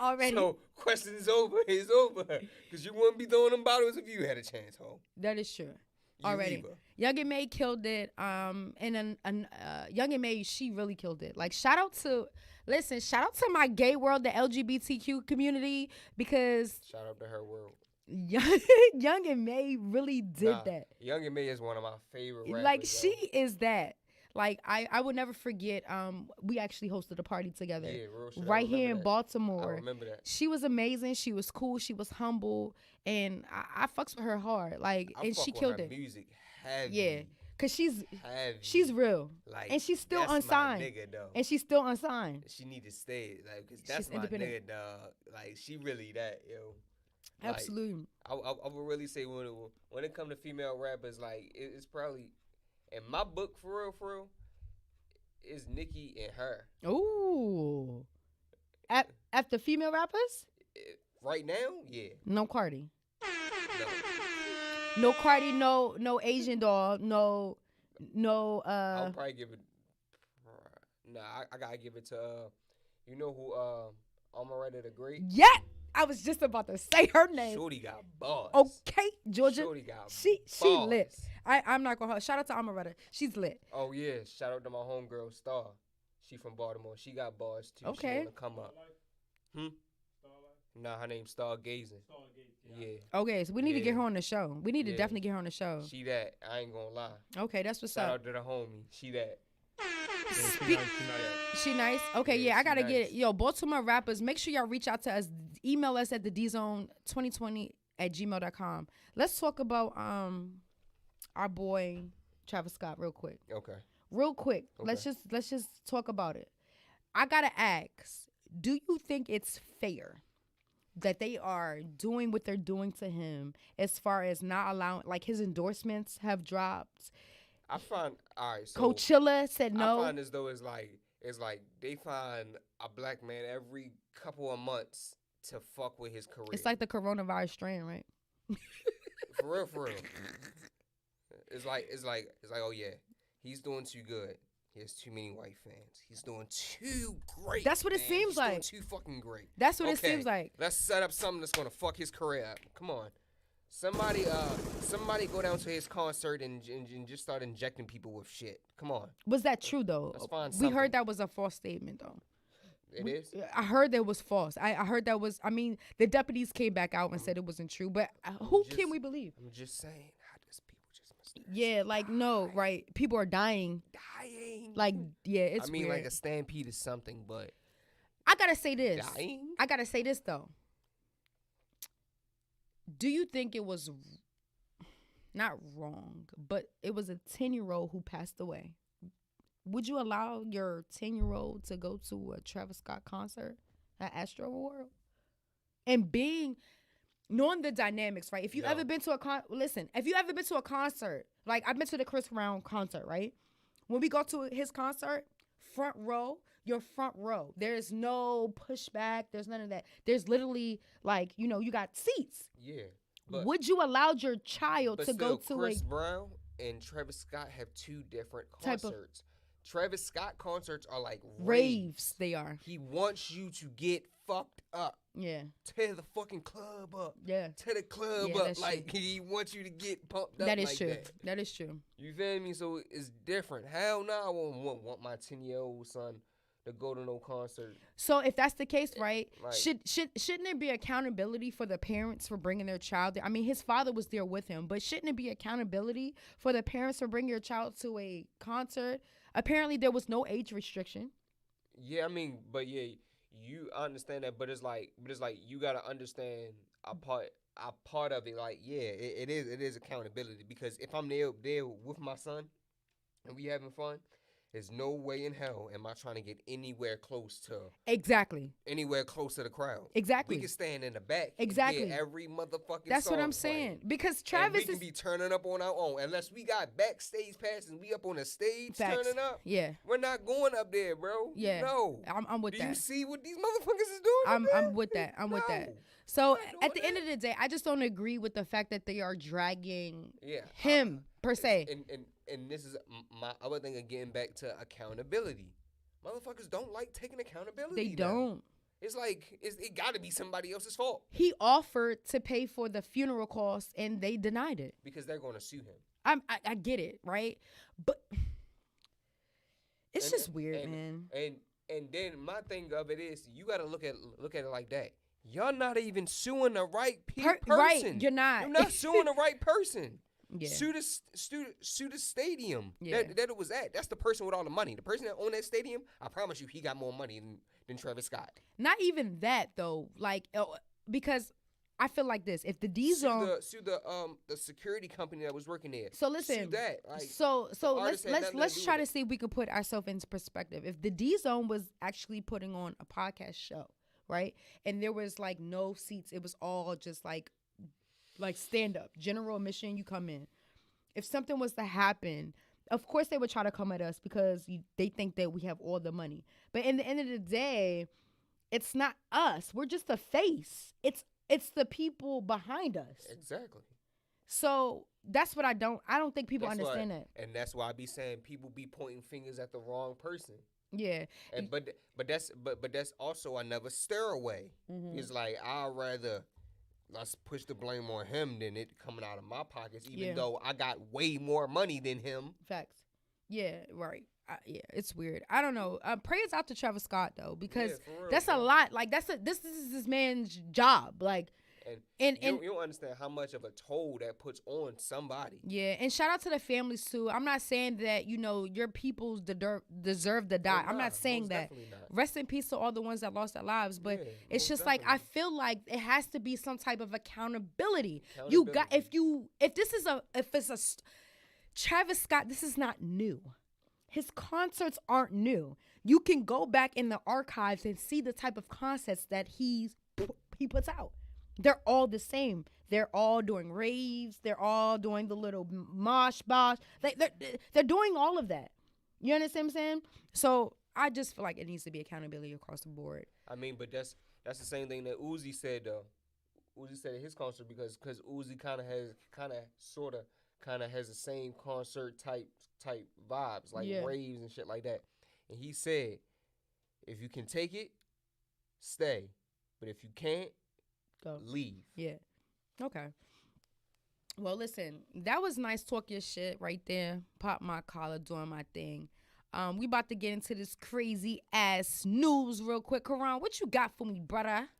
Already. So, question is over. It's over. Because you wouldn't be throwing them bottles if you had a chance, ho. That is true. Already. Young and May killed it. And Young and May, she really killed it. Like, shout out to my gay world, the LGBTQ community, because... Shout out to her world. Young and May really did that. Young and May is one of my favorite rappers. Like, she is that. Like, I would never forget, we actually hosted a party together. Yeah, real shit. Right here in Baltimore. I remember that. She was amazing. She was cool. She was humble. And I fucks with her hard. Like, and she killed it. Music heavy. Yeah. Cause heavy. she's real, Like, and she's still that's unsigned. My nigga, though. And she's still unsigned. She need to stay, like, cause that's She's my independent. nigga, dog. Like, she really that, yo. Like, Absolutely. I would really say when it come to female rappers, like, it's probably in my book for real, is Nicki and her. Ooh. After female rappers? Right now, yeah. No Cardi. No. No Cardi, no Asian doll, no I'll probably give it. Nah, I gotta give it to you know who Amaretta the Great. Yeah, I was just about to say her name. Shorty got bars. Okay, Georgia. Shorty got she bars. lit. I'm not gonna shout out to Amaretta. She's lit. Oh yeah, shout out to my homegirl Star. She from Baltimore. She got bars too. Okay. She wanna come up. Nah, her name's Stargazing. Yeah. Okay, so we need to get her on the show. We need to Yeah. definitely get her on the show. She that. I ain't gonna lie. Okay, that's what's Shout up. out to the homie. She that. She nice. Okay, Yeah, yeah, I she gotta nice. get it. Yo, Baltimore rappers, make sure y'all reach out to us. Email us at the DZone2020@gmail.com. Let's talk about our boy Travis Scott real quick. Okay. Real quick. Okay. Let's just talk about it. I gotta ask, do you think it's fair that they are doing what they're doing to him as far as not allowing, like, his endorsements have dropped? I find all right. So Coachella said no. I find as though it's like they find a black man every couple of months to fuck with his career. It's like the coronavirus strain, right? for real. It's like oh yeah, he's doing too good. He has too many white fans. He's doing too great. That's what it man. seems He's like. Doing too fucking great. That's what it Okay, seems like. Let's set up something that's gonna fuck his career up. Come on. Somebody go down to his concert and just start injecting people with shit. Come on. Was that true though? Let's find We something. heard that was a false statement though. It is. I heard that was false. I heard that was. I mean, the deputies came back out and said it wasn't true. But who can we believe? I'm just saying. How does people just mistake? Yeah, like no, right? People are dying. Dying. Like yeah, it's. I mean, weird. like a stampede is something, but I gotta say this. dying. I gotta say this though. Do you think it was not wrong, but it was a 10-year-old who passed away? Would you allow your 10-year-old to go to a Travis Scott concert at Astro World? And knowing the dynamics, right? If you No. ever been to if you ever been to a concert, like I've been to the Chris Brown concert, right? When we go to his concert, front row, you're front row. There's no pushback. There's none of that. There's literally like, you got seats. Yeah. But, Would you allow your child but to still, go to Chris Brown and Travis Scott have two different Type of- concerts. Travis Scott concerts are like raves? They are. He wants you to get fucked up. Yeah. Tear the fucking club up. Yeah. Tear the club Yeah, up. that's Like, true. he wants you to get pumped up That is like true. that. That is true. You feel me? So it's different. Hell no, I won't want my 10-year-old son to go to no concert. So if that's the case, right? Like- Shouldn't there be accountability for the parents for bringing their child there? I mean, his father was there with him, but shouldn't it be accountability for the parents for bringing your child to a concert? Apparently, there was no age restriction. Yeah, I mean, but yeah, you understand that, but it's like you gotta understand a part of it. Like, yeah, it is accountability, because if I'm there with my son and we having fun, there's no way in hell am I trying to get anywhere close to the crowd. Exactly. We can stand in the back. Exactly. And hear every motherfucking That's what song I'm playing. saying. Because And Travis we can be turning up on our own. Unless we got backstage passes and we up on the stage Facts. turning up. Yeah. We're not going up there, bro. Yeah. No. I'm with Do that. you see what these motherfuckers is doing? up there? I'm with that. I'm with that. No. So I'm not at the doing end of the day, I just don't agree with the fact that they are dragging Yeah. him per se. And this is my other thing of getting back to accountability. Motherfuckers don't like taking accountability. They now. don't. It's like it got to be somebody else's fault He offered to pay for the funeral costs and they denied it. because they're going to sue him. I get it, right? But it's And- just weird, and- man. And then my thing of it is you got to look at it like that. Y'all not even suing the right person. Right, you're not. You're not suing the right person. Yeah. Sue the stadium Yeah. that it was at. That's the person with all the money. The person that owned that stadium, I promise you, he got more money than Travis Scott. Not even that though, like because I feel like this. If the DZone sue the security company that was working there. So listen. Sue that. Like, so let's try to see if we can put ourselves into perspective. If the DZone was actually putting on a podcast show, right? And there was like no seats. It was all just like stand up, general admission, you come in. If something was to happen, of course they would try to come at us because they think that we have all the money. But in the end of the day, it's not us. We're just the face. It's the people behind us. Exactly. So that's what I don't think people understand that. And that's why I be saying people be pointing fingers at the wrong person. Yeah. And but that's also another stairway. Mm-hmm. It's like I'd rather let's push the blame on him than it coming out of my pockets, even though I got way more money than him. Facts. Yeah, right. Yeah, it's weird. I don't know. Prayers out to Travis Scott though, because that's a lot. Like this is this man's job. Like, and you don't understand how much of a toll that puts on somebody. Yeah, and shout out to the families too. I'm not saying that your peoples deserve to die. I'm not saying that. Not. Rest in peace to all the ones that lost their lives. But it's just like I feel like it has to be some type of accountability. You got if it's a Travis Scott. This is not new. His concerts aren't new. You can go back in the archives and see the type of concerts that he puts out. They're all the same. They're all doing raves. They're all doing the little mosh bosh. They're doing all of that. You understand what I'm saying? So I just feel like it needs to be accountability across the board. I mean, but that's the same thing that Uzi said though. Uzi said at his concert because Uzi kind of has the same concert type vibes, like raves and shit like that. And he said, if you can take it, stay. But if you can't, leave. Yeah. Okay. Well, listen, that was nice talk your shit right there. Pop my collar, doing my thing. We about to get into this crazy ass news real quick. Karan, what you got for me, brother?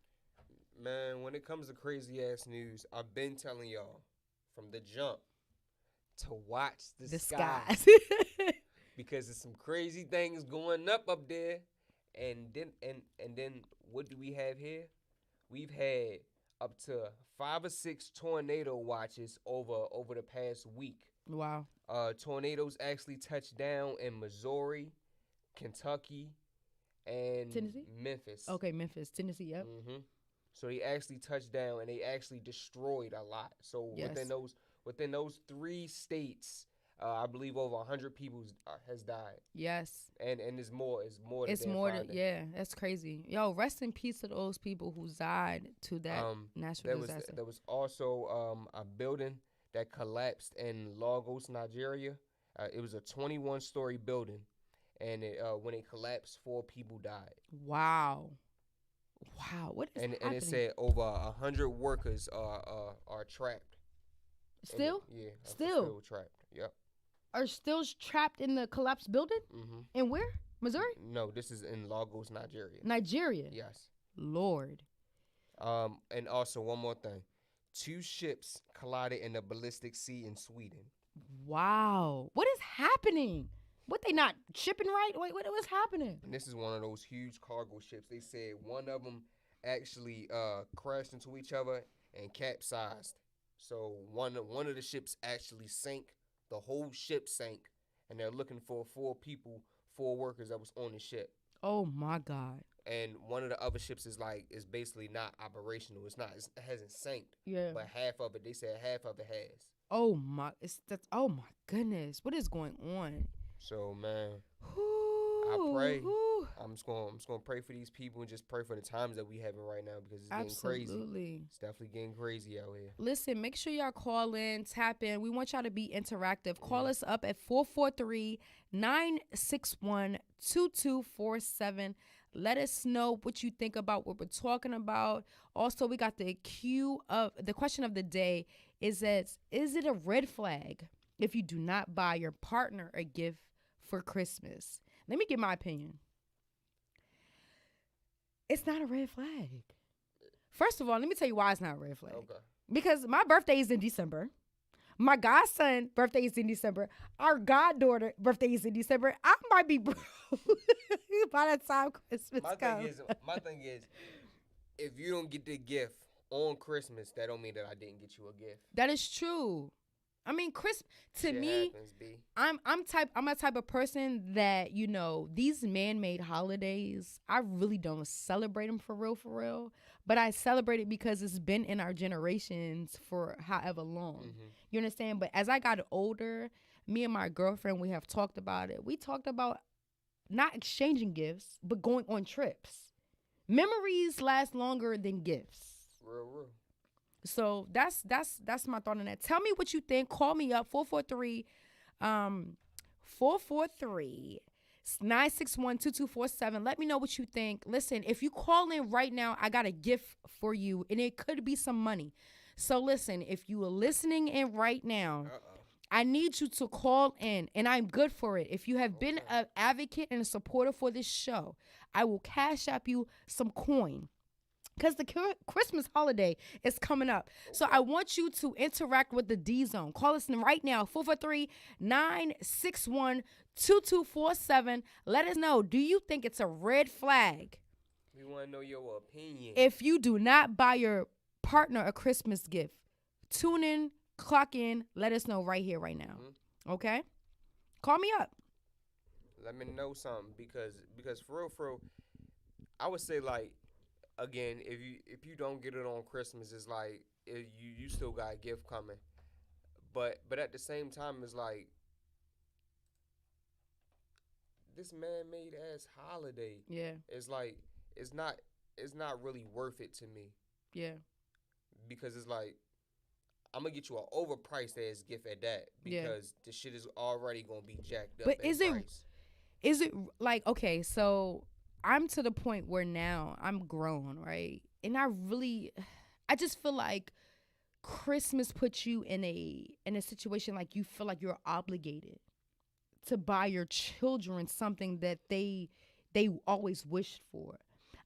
Man, when it comes to crazy ass news, I've been telling y'all from the jump to watch the skies. Because there's some crazy things going up there. And then what do we have here? We've had up to 5 or 6 tornado watches over the past week. Wow. Tornadoes actually touched down in Missouri, Kentucky, and Tennessee? Memphis. Okay, Memphis, Tennessee, yep. Mm-hmm. So they actually touched down and they actually destroyed a lot. So within those 3 states, I believe over 100 people has died. Yes. And it's more. It's more. That's crazy. Yo, rest in peace to those people who died to that natural disaster. There was also a building that collapsed in Lagos, Nigeria. It was a 21-story building, and when it collapsed, 4 people died. Wow. What is happening? And it said over 100 workers are trapped. Still? Still trapped. Yep. Are still trapped in the collapsed building? Mm-hmm. And where? Missouri? No, this is in Lagos, Nigeria. Nigeria? Yes. Lord. And also one more thing. 2 ships collided in the ballistic sea in Sweden. Wow. What is happening? What, they not shipping right? Wait, what's happening? And this is one of those huge cargo ships. They said one of them actually crashed into each other and capsized. So one of the ships actually sank. The whole ship sank, and they're looking for 4 workers that was on the ship. Oh my God! And one of the other ships is basically not operational. It hasn't sank. Yeah. But half of it, they said half of it has. Oh my! Oh my goodness! What is going on? So man, I pray. I'm just gonna pray for these people and just pray for the times that we having right now because it's getting crazy. It's definitely getting crazy out here. Listen, make sure y'all call in, tap in. We want y'all to be interactive. Call us up at 443-961-2247. Let us know what you think about what we're talking about. Also, we got the question of the day is it a red flag if you do not buy your partner a gift for Christmas? Let me give my opinion. It's not a red flag. First of all, let me tell you why it's not a red flag. Okay. Because my birthday is in December. My godson birthday is in December. Our goddaughter birthday is in December. I might be broke by the time Christmas comes. My thing is, if you don't get the gift on Christmas, that don't mean that I didn't get you a gift. That is true. I mean, to Shit me, happens, B. I'm a type of person that, you know, these man-made holidays, I really don't celebrate them for real, but I celebrate it because it's been in our generations for however long. Mm-hmm. You understand? But as I got older, me and my girlfriend, we have talked about it. We talked about not exchanging gifts, but going on trips. Memories last longer than gifts. Real. So that's my thought on that. Tell me what you think. Call me up 443-961-2247. Let me know what you think. Listen, if you call in right now, I got a gift for you, and it could be some money. So listen, if you are listening in right now, I need you to call in, and I'm good for it. If you have been an advocate and a supporter for this show, I will cash app you some coin. Because the Christmas holiday is coming up. Okay. So I want you to interact with the DZone. Call us right now, 443-961-2247. Let us know, do you think it's a red flag? We want to know your opinion. If you do not buy your partner a Christmas gift, tune in, clock in, let us know right here, right now. Mm-hmm. Okay? Call me up. Let me know something because for real, I would say, like, again, if you don't get it on Christmas, it's like you still got a gift coming, but at the same time, it's like this man-made ass holiday. Yeah, it's like it's not really worth it to me. Yeah, because it's like I'm gonna get you an overpriced ass gift at that because the shit is already gonna be jacked up. But is it like, okay, so I'm to the point where now I'm grown, right? And I just feel like Christmas puts you in a situation like you feel like you're obligated to buy your children something that they always wished for.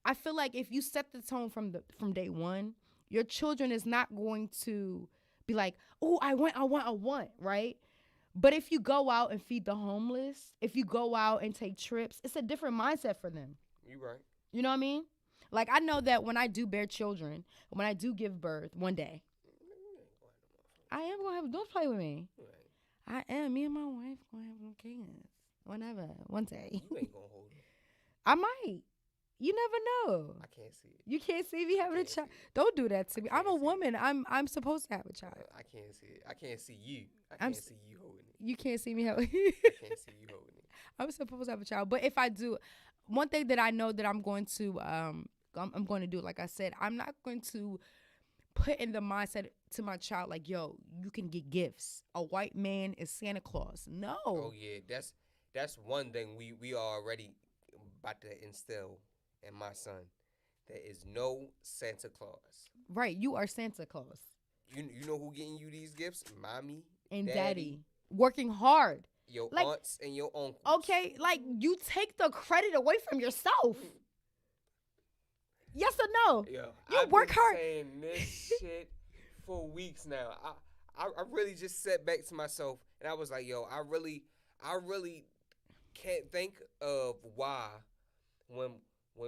I feel like if you set the tone from day one, your children is not going to be like, "Oh, I want," right? But if you go out and feed the homeless, if you go out and take trips, it's a different mindset for them. You right. You know what I mean? Like, I know that when I do bear children, when I do give birth one day, I am going to have, don't play with me. Right. I am. Me and my wife going to have some kids. Whenever. One day. You ain't going to hold it. I might. You never know. I can't see it. You can't see me having a child. Don't do that to me. I'm a woman. I'm supposed to have a child. I can't see it. I can't see you. I can't see you holding it. You can't see me having I can't see you holding it. I'm supposed to have a child. But if I do, one thing that I know that I'm going to do, like I said, I'm not going to put in the mindset to my child like, yo, you can get gifts. A white man is Santa Claus. No. Oh yeah, that's one thing we are already about to instill in my son. There is no Santa Claus. Right, you are Santa Claus. You know who getting you these gifts? Mommy and daddy. Working hard. Your aunts and your uncles. Okay, like, you take the credit away from yourself. Yes or no? Yeah, I've work hard. I've been saying this shit for weeks now. I really just sat back to myself and I was like, yo, I really can't think of why when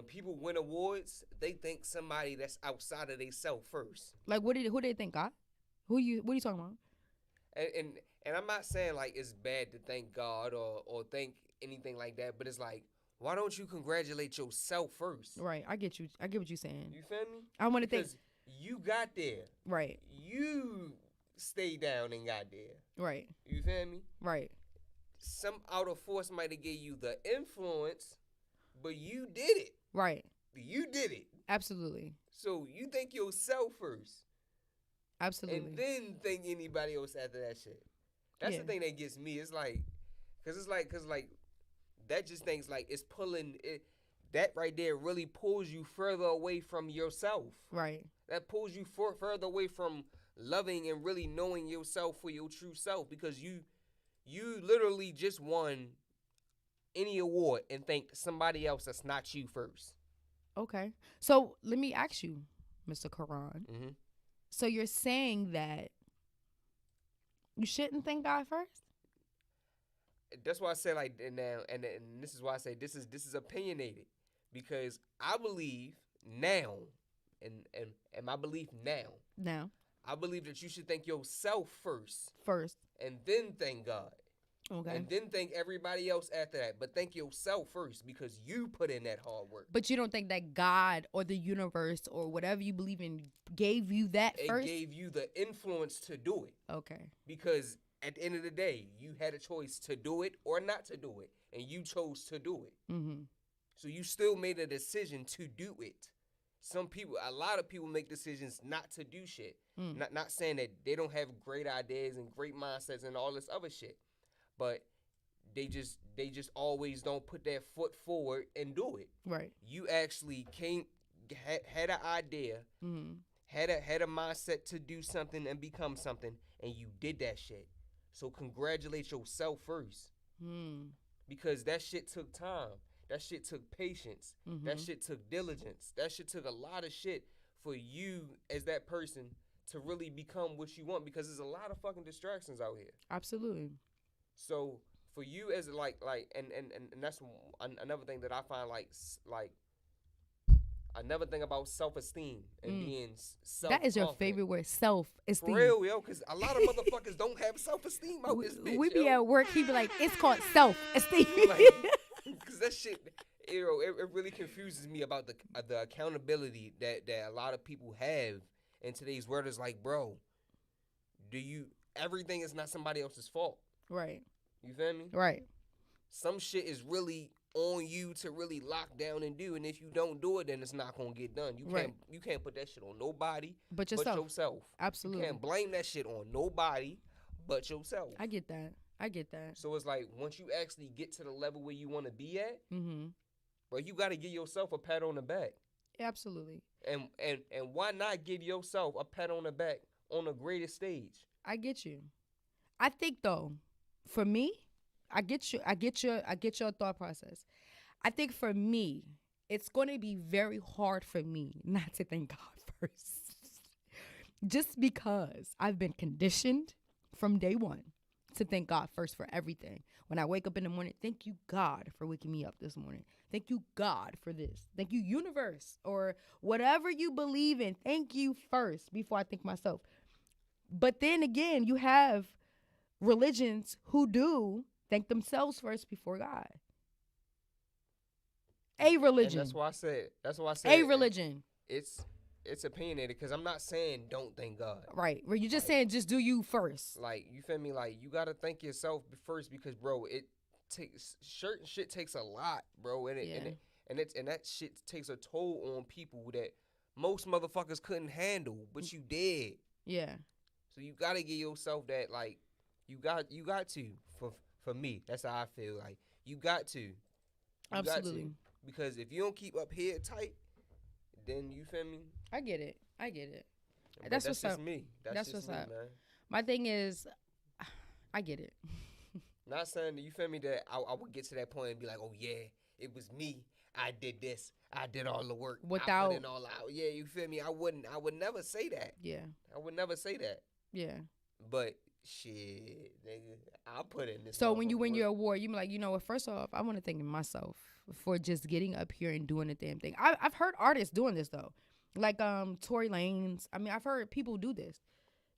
people win awards, they think somebody that's outside of themselves first. Like, who they think, God? What are you talking about? And I'm not saying like it's bad to thank God or thank anything like that, but it's like, why don't you congratulate yourself first? Right, I get you. I get what you're saying. You feel me? I want to think. Because you got there. Right. You stayed down and got there. Right. You feel me? Right. Some outer force might have gave you the influence, but you did it. Right. You did it. Absolutely. So you think yourself first. Absolutely. And then think anybody else after that shit. That's the thing that gets me. It's like, cause that just thinks like it's pulling it. That right there really pulls you further away from yourself. Right. That pulls you further away from loving and really knowing yourself for your true self, because you literally just won any award and thanked somebody else that's not you first. Okay. So let me ask you, Mr. Karan. Mm-hmm. So you're saying that you shouldn't thank God first? That's why I say like now, and this is why I say this is opinionated, because I believe now, and my belief now, I believe that you should thank yourself first, and then thank God. Okay. And then thank everybody else after that. But thank yourself first because you put in that hard work. But you don't think that God or the universe or whatever you believe in gave you that first? It gave you the influence to do it. Okay. Because at the end of the day, you had a choice to do it or not to do it. And you chose to do it. Mm-hmm. So you still made a decision to do it. A lot of people make decisions not to do shit. Not saying that they don't have great ideas and great mindsets and all this other shit. But they just always don't put their foot forward and do it. Right. You actually had an idea, had a mindset to do something and become something, and you did that shit. So congratulate yourself first. Because that shit took time. That shit took patience. That shit took diligence. That shit took a lot of shit for you as that person to really become what you want, because there's a lot of fucking distractions out here. Absolutely. So for you as and that's another thing that I find like another thing about self-esteem and being self. That is your favorite word, self-esteem. For real, yo, because a lot of motherfuckers don't have self-esteem out this bitch. We be at work, he be like, it's called self-esteem. Because that shit, it really confuses me about the accountability that a lot of people have in today's world. Is like, bro, everything is not somebody else's fault. Right. You feel me? Right. Some shit is really on you to really lock down and do, and if you don't do it, then it's not gonna get done. You can't put that shit on nobody but yourself. Absolutely. You can't blame that shit on nobody but yourself. I get that. So it's like once you actually get to the level where you want to be at, bro, you got to give yourself a pat on the back. Absolutely. And why not give yourself a pat on the back on the greatest stage? I get you. I think though, for me, I get your thought process. I think for me, it's going to be very hard for me not to thank God first. Just because I've been conditioned from day one to thank God first for everything. When I wake up in the morning, thank you, God, for waking me up this morning. Thank you, God, for this. Thank you, universe, or whatever you believe in. Thank you first before I thank myself. But then again, you have religions who do thank themselves first before God. A religion. And that's why I said. A religion. It's opinionated because I'm not saying don't thank God. Right. Well, you're just saying just do you first. Like, you feel me? Like, you got to thank yourself first because, bro, it takes certain shit takes a lot, bro. And that shit takes a toll on people that most motherfuckers couldn't handle, but you did. Yeah. So you got to give yourself that, like, you got to. For me, that's how I feel. Like, you got to. Absolutely. Got to. Because if you don't keep up here tight, then you feel me? I get it. But that's what's up. Me. That's what's up. Man. My thing is, I get it. Not saying that, you feel me, that I would get to that point and be like, oh yeah, it was me. I did this. I did all the work. Without I put it all out. Yeah, you feel me? I would never say that. Yeah. I would never say that. Yeah. But shit, nigga, I'll put in this. So when you win your award, you be like, you know what? First off, I want to thank myself for just getting up here and doing the damn thing. I've heard artists doing this though, like Tory Lanez. I mean, I've heard people do this.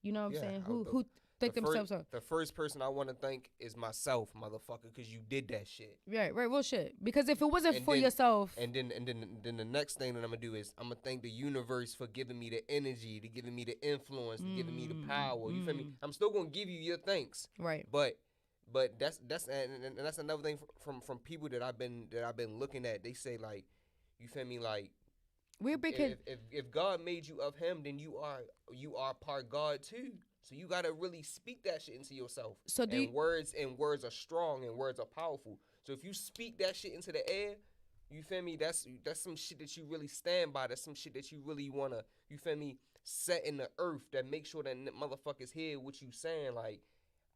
You know what I'm saying? Who thank themselves up. The first person I want to thank is myself, motherfucker, because you did that shit. Right, real shit. Because if it wasn't for yourself, and then the next thing that I'm gonna do is I'm gonna thank the universe for giving me the energy, to giving me the influence, to giving me the power. You feel me? I'm still gonna give you your thanks. Right. But that's another thing from people that I've been looking at. They say, like, you feel me, like, we're big. If God made you of Him, then you are part God too. So you gotta really speak that shit into yourself. So words are strong and words are powerful. So if you speak that shit into the air, you feel me? That's some shit that you really stand by. That's some shit that you really wanna, you feel me, set in the earth that make sure that motherfuckers hear what you saying. Like,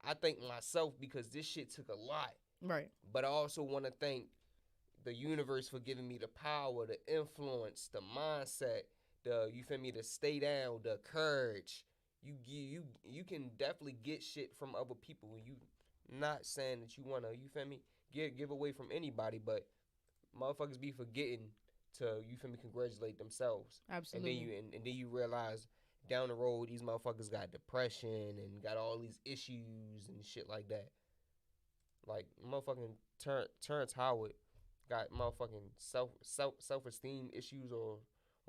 I thank myself because this shit took a lot. Right. But I also wanna thank the universe for giving me the power, the influence, the mindset, you feel me, the stay down, the courage. You can definitely get shit from other people. You not saying that you wanna, you feel me, give away from anybody, but motherfuckers be forgetting to you feel me congratulate themselves. Absolutely. And then you realize down the road these motherfuckers got depression and got all these issues and shit like that. Like motherfucking Terrence Howard got motherfucking self esteem issues or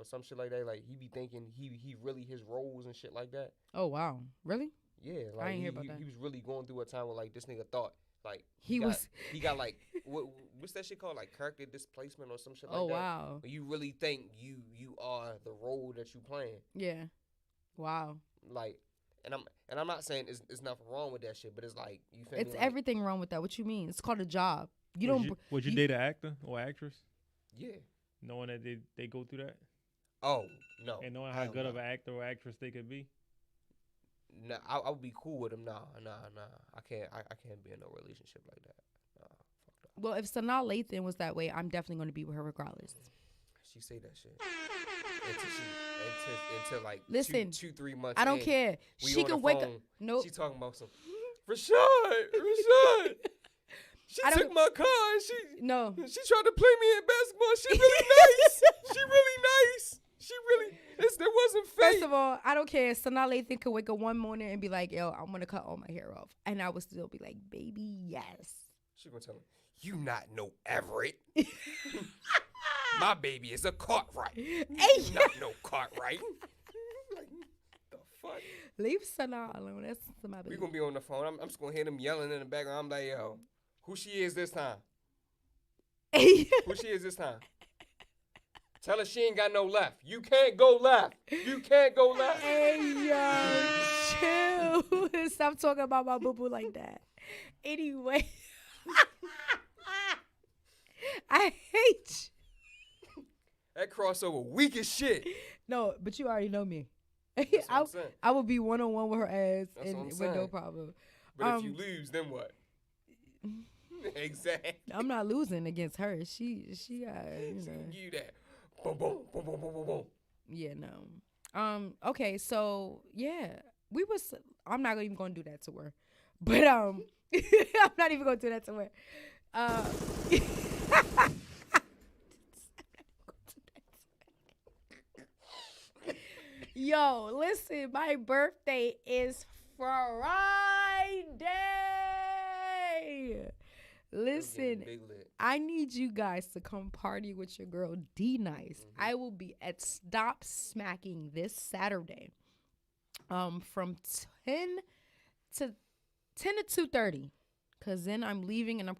some shit like that. Like he be thinking he really his roles and shit like that. Oh wow, really? Yeah, I like ain't hear about that. he was really going through a time where like this nigga thought like he got like what's that shit called, like character displacement or some shit like Oh that. wow. Where you really think you are the role that you playing. Yeah. Wow. Like, and I'm not saying it's nothing wrong with that shit, but it's like you feel me. It's Like, everything wrong with that. What you mean? It's called a job. You don't. Would you date an actor or actress? Yeah. Knowing that they go through that? Oh no. And knowing how good of an actor or actress they could be? Nah, I would be cool with them. Nah. I can't be in no relationship like that. Nah, fuck that. Well, if Sanaa Lathan was that way, I'm definitely going to be with her regardless. She say that shit until like Listen, 2-3 months. I don't care. She can wake up. Nope. She talking about some Rashad. She took my car and she tried to play me in basketball. She really nice. She really there wasn't fake. First of all, I don't care. Sanaa Lathan could wake up one morning and be like, yo, I'm going to cut all my hair off. And I would still be like, baby, yes. She gonna tell him, you not know Everett. My baby is a Cartwright. Hey. You not no Cartwright. Like, the fuck? Leave Sanaa alone. That's my baby. We gonna be on the phone. I'm just gonna hear them yelling in the background. I'm like, yo, who she is this time? Who she is this time? Tell her she ain't got no left. You can't go left. You can't go left. Hey, yo, chill. Stop talking about my boo-boo like that. Anyway. I hate you. That crossover weak as shit. No, but you already know me. That's what I'm saying. I would be one-on-one with her ass That's and what I'm with saying. no problem. But if you lose, then what? Exactly. I'm not losing against her. She got, you know. You that. Boom, boom, boom, boom, boom, boom, boom. Yeah, no. Okay, so yeah, I'm not even gonna do that to her, but I'm not even gonna do that to her. Yo, listen, my birthday is Friday. Listen, I need you guys to come party with your girl D Nice. Mm-hmm. I will be at Stop Smacking this Saturday, from 10 to 2:30, cause then I'm leaving and I'm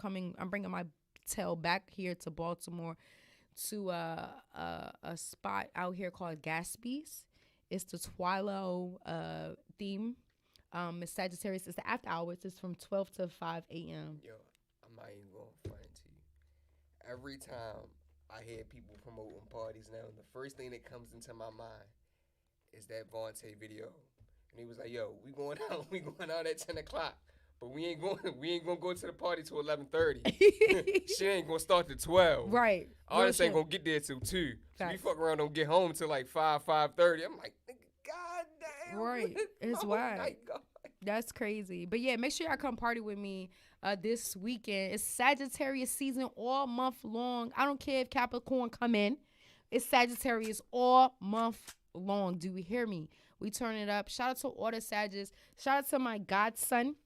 bringing my tail back here to Baltimore to a spot out here called Gatsby's. It's the Twilo theme. It's Sagittarius. It's the after hours. It's from 12 to 5 a.m. Yo, I'm not even going to front to you. Every time I hear people promoting parties now, the first thing that comes into my mind is that Vontae video. And he was like, yo, we going out at 10 o'clock. But we ain't gonna go to the party till 11:30. She ain't gonna start till 12. Right. Artists ain't gonna get there till 2. So we fuck around, don't get home till like 5:30. I'm like, God damn. Right. It's wild. That's crazy. But yeah, make sure y'all come party with me this weekend. It's Sagittarius season all month long. I don't care if Capricorn come in. It's Sagittarius all month long. Do you hear me? We turn it up. Shout out to all the Sagittarius. Shout out to my godson,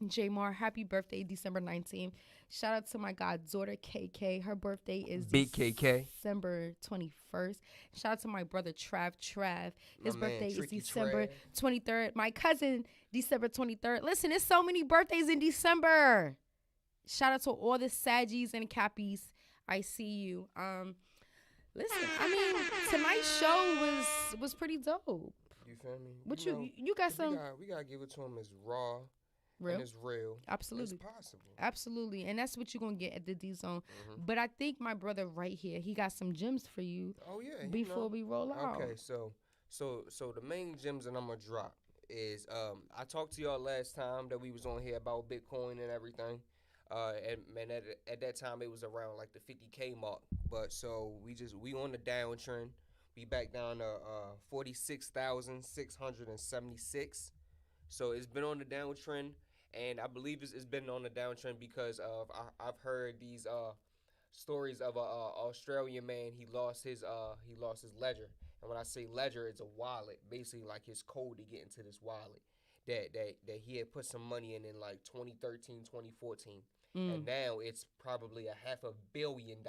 Jamar. Happy birthday, December 19th. Shout out to my goddaughter, KK. Her birthday is Big KK. December 21st. Shout out to my brother, Trav. His birthday is Tricky December Trav. 23rd. My cousin, December 23rd. Listen, there's so many birthdays in December. Shout out to all the Saggies and Cappies. I see you. Listen, I mean, tonight's show was pretty dope. You feel me? What you got some? We gotta give it to him as raw. Real? And it's real. Absolutely. It's possible. Absolutely. And that's what you're going to get at the DZone. Mm-hmm. But I think my brother right here, he got some gems for you. Oh, yeah. Before we roll out. Okay, so the main gems that I'm going to drop is I talked to y'all last time that we was on here about Bitcoin and everything. And at that time, it was around like the 50K mark. But so we on the downtrend. We back down to 46,676. So it's been on the downtrend. And I believe it's been on the downtrend because of I've heard these stories of a Australian man. He lost his ledger, and when I say ledger, it's a wallet, basically like his code to get into this wallet that he had put some money in like 2013, 2014, and now it's probably $500 million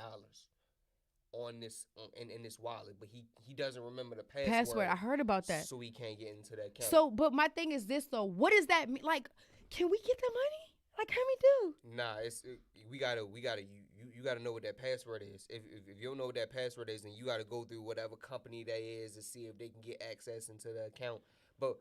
on this in this wallet, but he doesn't remember the password. I heard about that. So he can't get into that account. So, but my thing is this though. What does that mean? Like, can we get the money? Like, how we do? Nah, we gotta you gotta know what that password is. If you don't know what that password is, then you gotta go through whatever company that is to see if they can get access into the account. But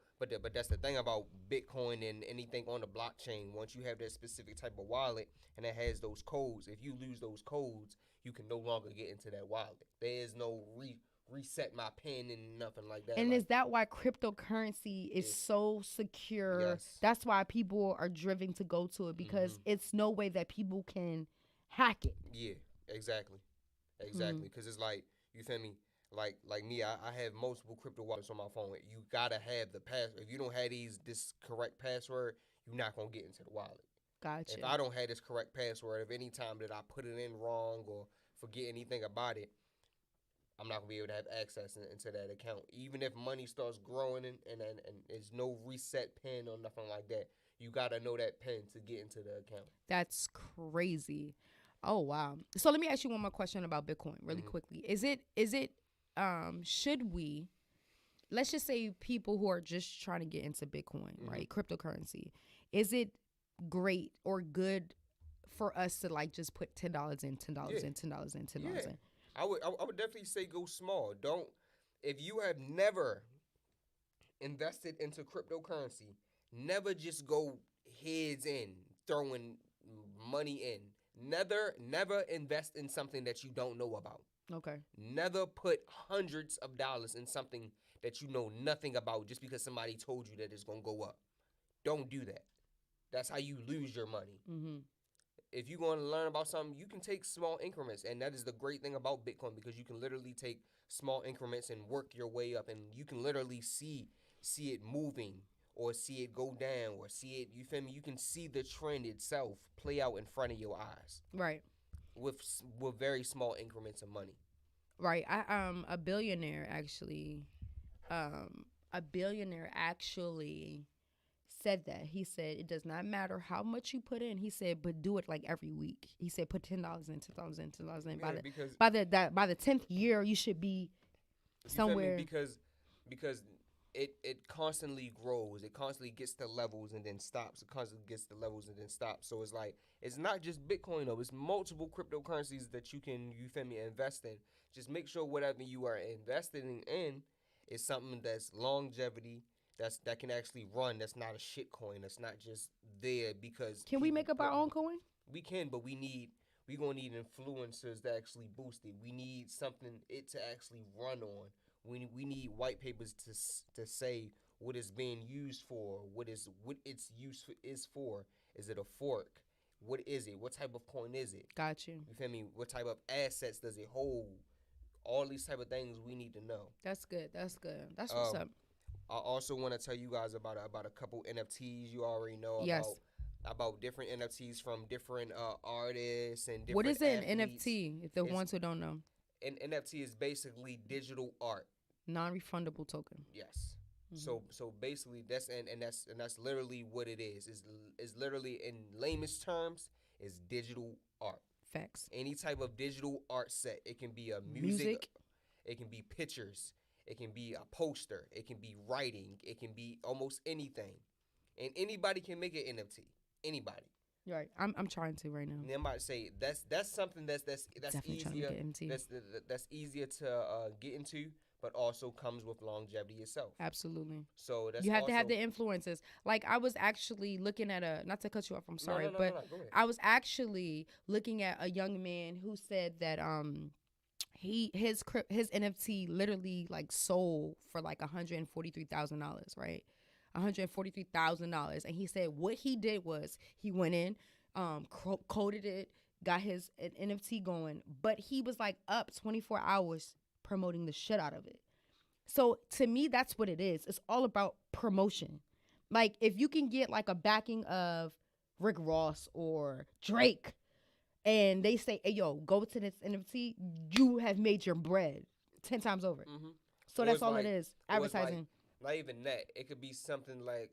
that's the thing about Bitcoin and anything on the blockchain. Once you have that specific type of wallet and it has those codes, if you lose those codes, you can no longer get into that wallet. There is no reset my pin and nothing like that. And is that why cryptocurrency is so secure? Yes. That's why people are driven to go to it, because it's no way that people can hack it. Yeah, exactly. Because it's like, you feel me? Like me, I have multiple crypto wallets on my phone. You gotta have the password. If you don't have this correct password, you're not gonna get into the wallet. Gotcha. If I don't have this correct password, if any time that I put it in wrong or forget anything about it, I'm not gonna be able to have access into that account. Even if money starts growing and there's no reset pin or nothing like that, you gotta know that pin to get into the account. That's crazy. Oh wow. So let me ask you one more question about Bitcoin really quickly. Is it should we, let's just say people who are just trying to get into Bitcoin, right? Cryptocurrency. Is it great or good for us to like just put $10 in, $10 in, $10 in, $10 in? I would definitely say go small. Don't, if you have never invested into cryptocurrency, never just go heads in, throwing money in. Never invest in something that you don't know about. Okay. Never put hundreds of dollars in something that you know nothing about just because somebody told you that it's going to go up. Don't do that. That's how you lose your money. If you're going to learn about something, you can take small increments. And that is the great thing about Bitcoin, because you can literally take small increments and work your way up. And you can literally see it moving or see it go down or see it, you feel me? You can see the trend itself play out in front of your eyes. Right. With very small increments of money. Right. A billionaire actually said that. He said it does not matter how much you put in. He said, but do it like every week. He said put $10 in, $10 in, $10 in. By the 10th year, you should be somewhere. Because it constantly grows. It constantly gets to levels and then stops. It constantly gets to levels and then stops. So it's like, it's not just Bitcoin though. It's multiple cryptocurrencies that you can, you feel me, invest in. Just make sure whatever you are investing in is something that's longevity, that can actually run. That's not a shit coin. That's not just there because. Can we make up our own coin? We can, but we're gonna need influencers to actually boost it. We need something to actually run on. We need white papers to say what it's being used for, what its use is for. Is it a fork? What is it? What type of coin is it? Got you. You feel me? What type of assets does it hold? All these type of things we need to know. That's good. That's what's up. I also want to tell you guys about a couple NFTs you already know about different NFTs from different artists and different. What is an athletes. NFT? If the ones who don't know. An NFT is basically digital art. Non-refundable token. Yes. So basically that's literally what it is. Is literally in lamest terms is digital art. Facts. Any type of digital art set. It can be a music. It can be pictures. It can be a poster. It can be writing. It can be almost anything. And anybody can make an NFT. Anybody. Right. I'm trying to right now. And I'm about to say that's something that's easier. That's easier to get into, but also comes with longevity itself. Absolutely. So that's you have to have the influences. Like I was actually looking at not to cut you off, I'm sorry, no, but go ahead. I was actually looking at a young man who said that his NFT literally like sold for like $143,000, right? $143,000, and he said what he did was he went in, coded it, got his NFT going, but he was like up 24 hours promoting the shit out of it. So to me, that's what it is. It's all about promotion. Like if you can get like a backing of Rick Ross or Drake, and they say, "Hey, yo, go to this NFT. You have made your bread 10 times over." So Or that's it's all like- it is. or it's like- Advertising. Not even that. It could be something like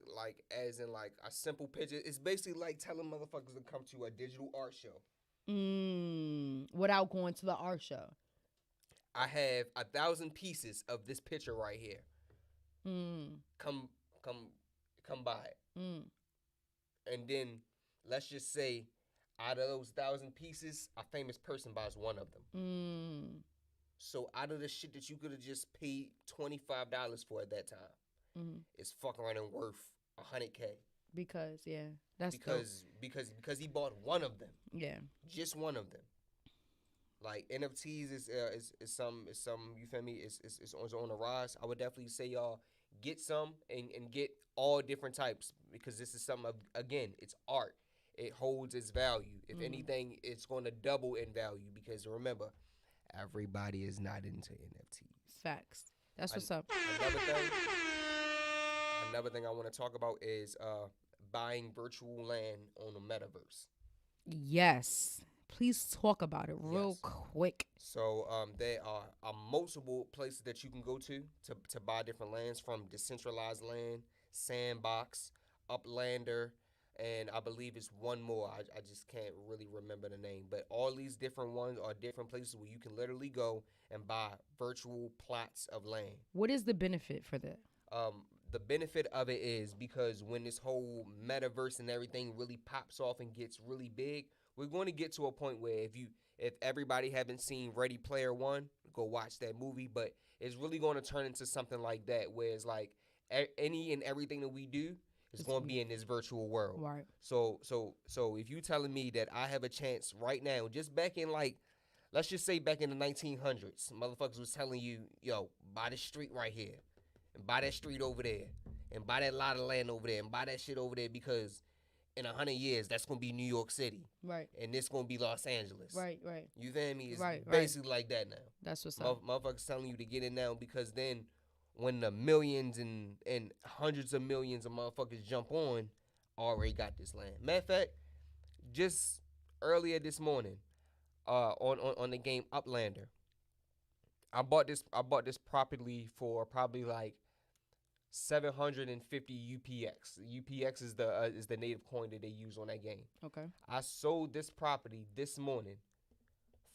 as in like a simple picture. It's basically like telling motherfuckers to come to a digital art show. Without going to the art show. I have 1,000 pieces of this picture right here. Come buy it. And then let's just say out of those 1,000 pieces, a famous person buys one of them. So out of the shit that you could have just paid $25 for at that time, it's fucking running worth $100K. Because that's because he bought one of them. Yeah. Just one of them. Like NFTs is some you feel me? It's on the rise. I would definitely say y'all get some and get all different types, because this is something again, it's art. It holds its value. If anything, it's going to double in value, because remember, everybody is not into NFTs. Facts. That's what's up. Another thing I want to talk about is buying virtual land on the metaverse. Yes. Please talk about it real quick. So there are multiple places that you can go to buy different lands, from decentralized land, Sandbox, Uplander, and I believe it's one more. I just can't really remember the name. But all these different ones are different places where you can literally go and buy virtual plots of land. What is the benefit for that? The benefit of it is because when this whole metaverse and everything really pops off and gets really big, we're going to get to a point where if everybody haven't seen Ready Player One, go watch that movie. But it's really going to turn into something like that, where it's like any and everything that we do is going to be in this virtual world. Right. So if you telling me that I have a chance right now, just back in like, let's just say back in the 1900s, motherfuckers was telling you, yo, buy this street right here, and buy that street over there, and buy that lot of land over there, and buy that shit over there, because in 100 years, that's going to be New York City. Right. And this going to be Los Angeles. Right. You feel me? It's right. basically like that now. That's what's up. Motherfuckers telling you to get in now, because then when the millions and hundreds of millions of motherfuckers jump on, already got this land. Matter of fact, just earlier this morning, on the game Uplander, I bought this property for probably like 750 UPX. UPX is the native coin that they use on that game. Okay. I sold this property this morning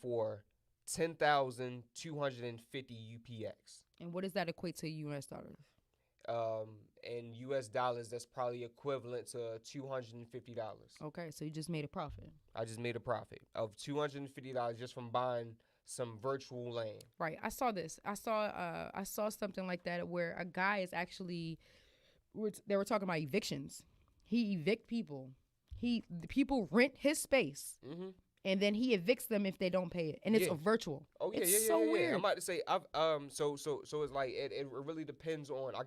for 10,250 UPX. And what does that equate to US dollars? In US dollars, that's probably equivalent to $250. Okay, so you just made a profit. I just made a profit of $250 just from buying some virtual land. Right. I saw this. I saw something like that where a guy is actually, they were talking about evictions. He evict people. The people rent his space. And then he evicts them if they don't pay it, and it's a virtual. Oh yeah, it's so weird. I'm about to say, so it's like it really depends on. I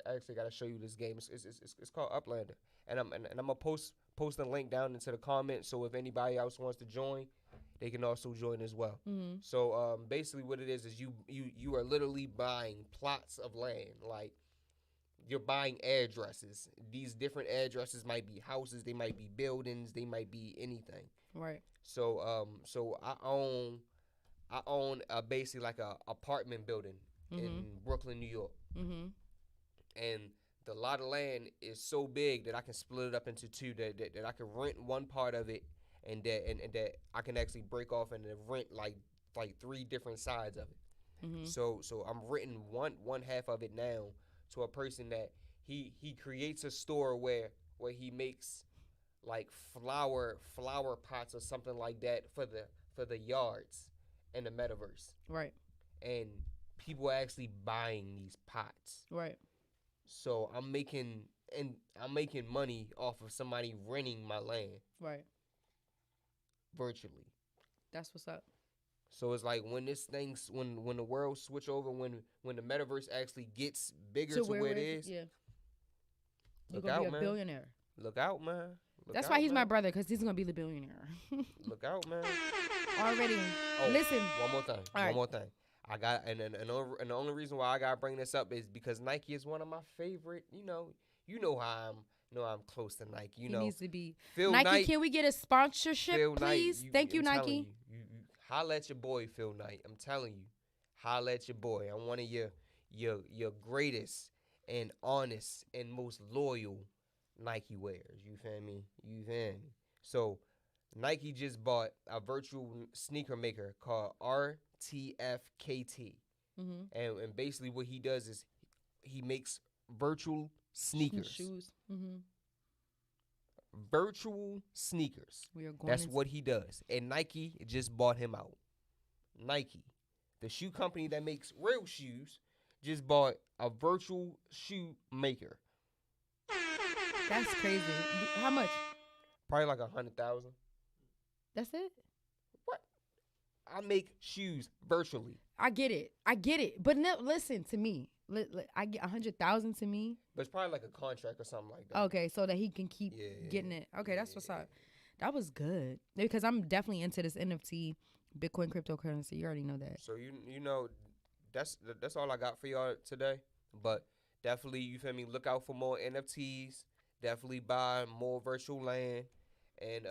actually got to show you this game. It's called Uplander, and I'm gonna post a link down into the comments. So if anybody else wants to join, they can also join as well. So basically, what it is you are literally buying plots of land. Like, you're buying addresses. These different addresses might be houses, they might be buildings, they might be anything. Right. So I own basically like a apartment building in Brooklyn, New York. And the lot of land is so big that I can split it up into two. That I can rent one part of it, and that I can actually break off and then rent like 3 different sides of it. So I'm renting one half of it now to a person that he creates a store where he makes like flower pots or something like that for the yards in the metaverse. Right. And people are actually buying these pots. Right. So I'm making money off of somebody renting my land. Right. Virtually. That's what's up. So it's like when the world switch over, when the metaverse actually gets bigger to where it is. Yeah. You're Look gonna out, be a man. billionaire. Look out, man. That's why he's my brother, because he's gonna be the billionaire. Look out, man. Already. Oh, Listen. One more thing. All right. One more thing. I got and the only reason why I gotta bring this up is because Nike is one of my favorite. You know how know I'm close to Nike. You He know, needs to be. Phil Nike, Knight. can we get a sponsorship, Phil please? Knight, Thank you, I'm telling Nike. you, holla at your boy Phil Knight. I'm telling you, holla at your boy. I'm one of your greatest and honest and most loyal Nike wearers. You feel me? You feel me? So Nike just bought a virtual sneaker maker called RTFKT. And basically what he does is he makes virtual sneakers. Shoes. Virtual sneakers. We are going. That's what he does. And Nike just bought him out. Nike, the shoe company that makes real shoes, just bought a virtual shoe maker. That's crazy. How much? Probably like 100,000. That's it? What? I make shoes virtually. I get it. But no, listen to me. I get 100,000 to me. But it's probably like a contract or something like that. Okay, so that he can keep getting it. Okay, that's what's up. That was good because I'm definitely into this NFT, Bitcoin cryptocurrency. You already know that. So you know, that's all I got for y'all today. But definitely, you feel me? Look out for more NFTs. Definitely buy more virtual land and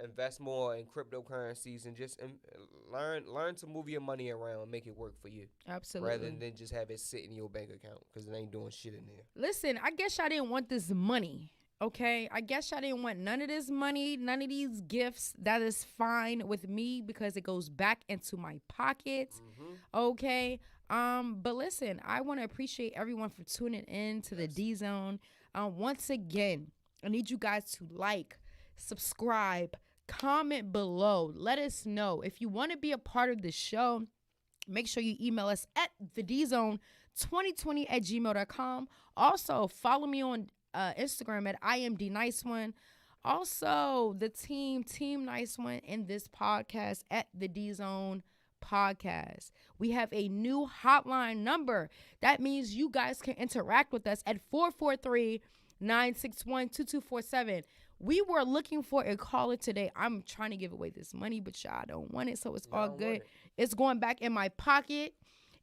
invest more in cryptocurrencies and just learn to move your money around and make it work for you. Absolutely. Rather than just have it sit in your bank account because it ain't doing shit in there. Listen, I guess y'all didn't want this money, okay? I guess y'all didn't want none of this money, none of these gifts. That is fine with me because it goes back into my pockets, okay? But listen, I want to appreciate everyone for tuning in to the DZone. Once again, I need you guys to like, subscribe, comment below. Let us know. If you want to be a part of the show, make sure you email us at thedzone2020@gmail.com. Also, follow me on Instagram at IamDNiceOne. Also, the Team Nice One in this podcast at the DZone Podcast. We have a new hotline number. That means you guys can interact with us at 443-961-2247. We were looking for a caller today. I'm trying to give away this money, but y'all don't want it, so it's all good. It's going back in my pocket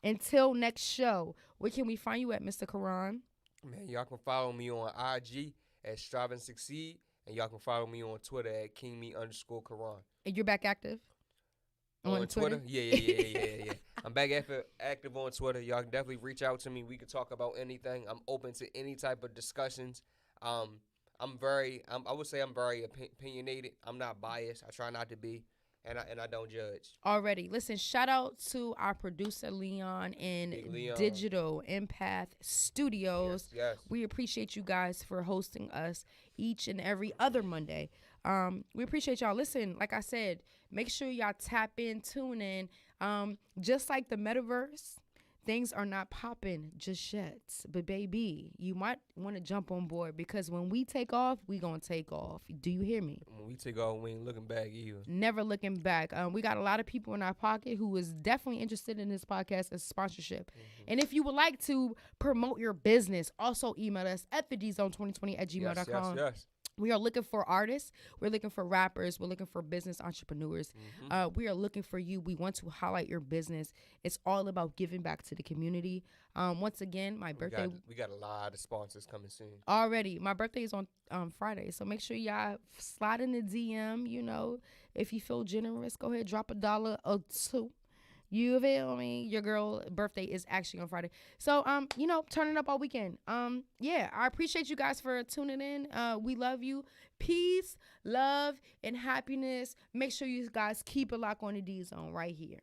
until next show. Where can we find you at, Mr. Karan? Man, y'all can follow me on IG at Strive and Succeed, and y'all can follow me on Twitter at KingMe_Karan. And you're back active? On Twitter? Yeah. I'm back active on Twitter. Y'all can definitely reach out to me. We can talk about anything. I'm open to any type of discussions. I would say I'm very opinionated. I'm not biased. I try not to be, and I don't judge. Already. Listen, shout out to our producer Leon in Digital Empath Studios. Yes. We appreciate you guys for hosting us each and every other Monday. We appreciate y'all. Listen, like I said, make sure y'all tap in, tune in. Just like the metaverse, things are not popping just yet. But baby, you might want to jump on board because when we take off, we gonna take off. Do you hear me? When we take off, we ain't looking back either. Never looking back. We got a lot of people in our pocket who is definitely interested in this podcast as sponsorship. And if you would like to promote your business, also email us at thedzone2020@gmail.com. Yes. We are looking for artists. We're looking for rappers. We're looking for business entrepreneurs. We are looking for you. We want to highlight your business. It's all about giving back to the community. Once again, my birthday. We got a lot of sponsors coming soon. Already. My birthday is on Friday. So make sure y'all slide in the DM. You know, if you feel generous, go ahead, drop $1 or $2. You feel me? Your girl birthday is actually on Friday. So, turning up all weekend. Yeah, I appreciate you guys for tuning in. We love you. Peace, love, and happiness. Make sure you guys keep a lock on the DZone right here.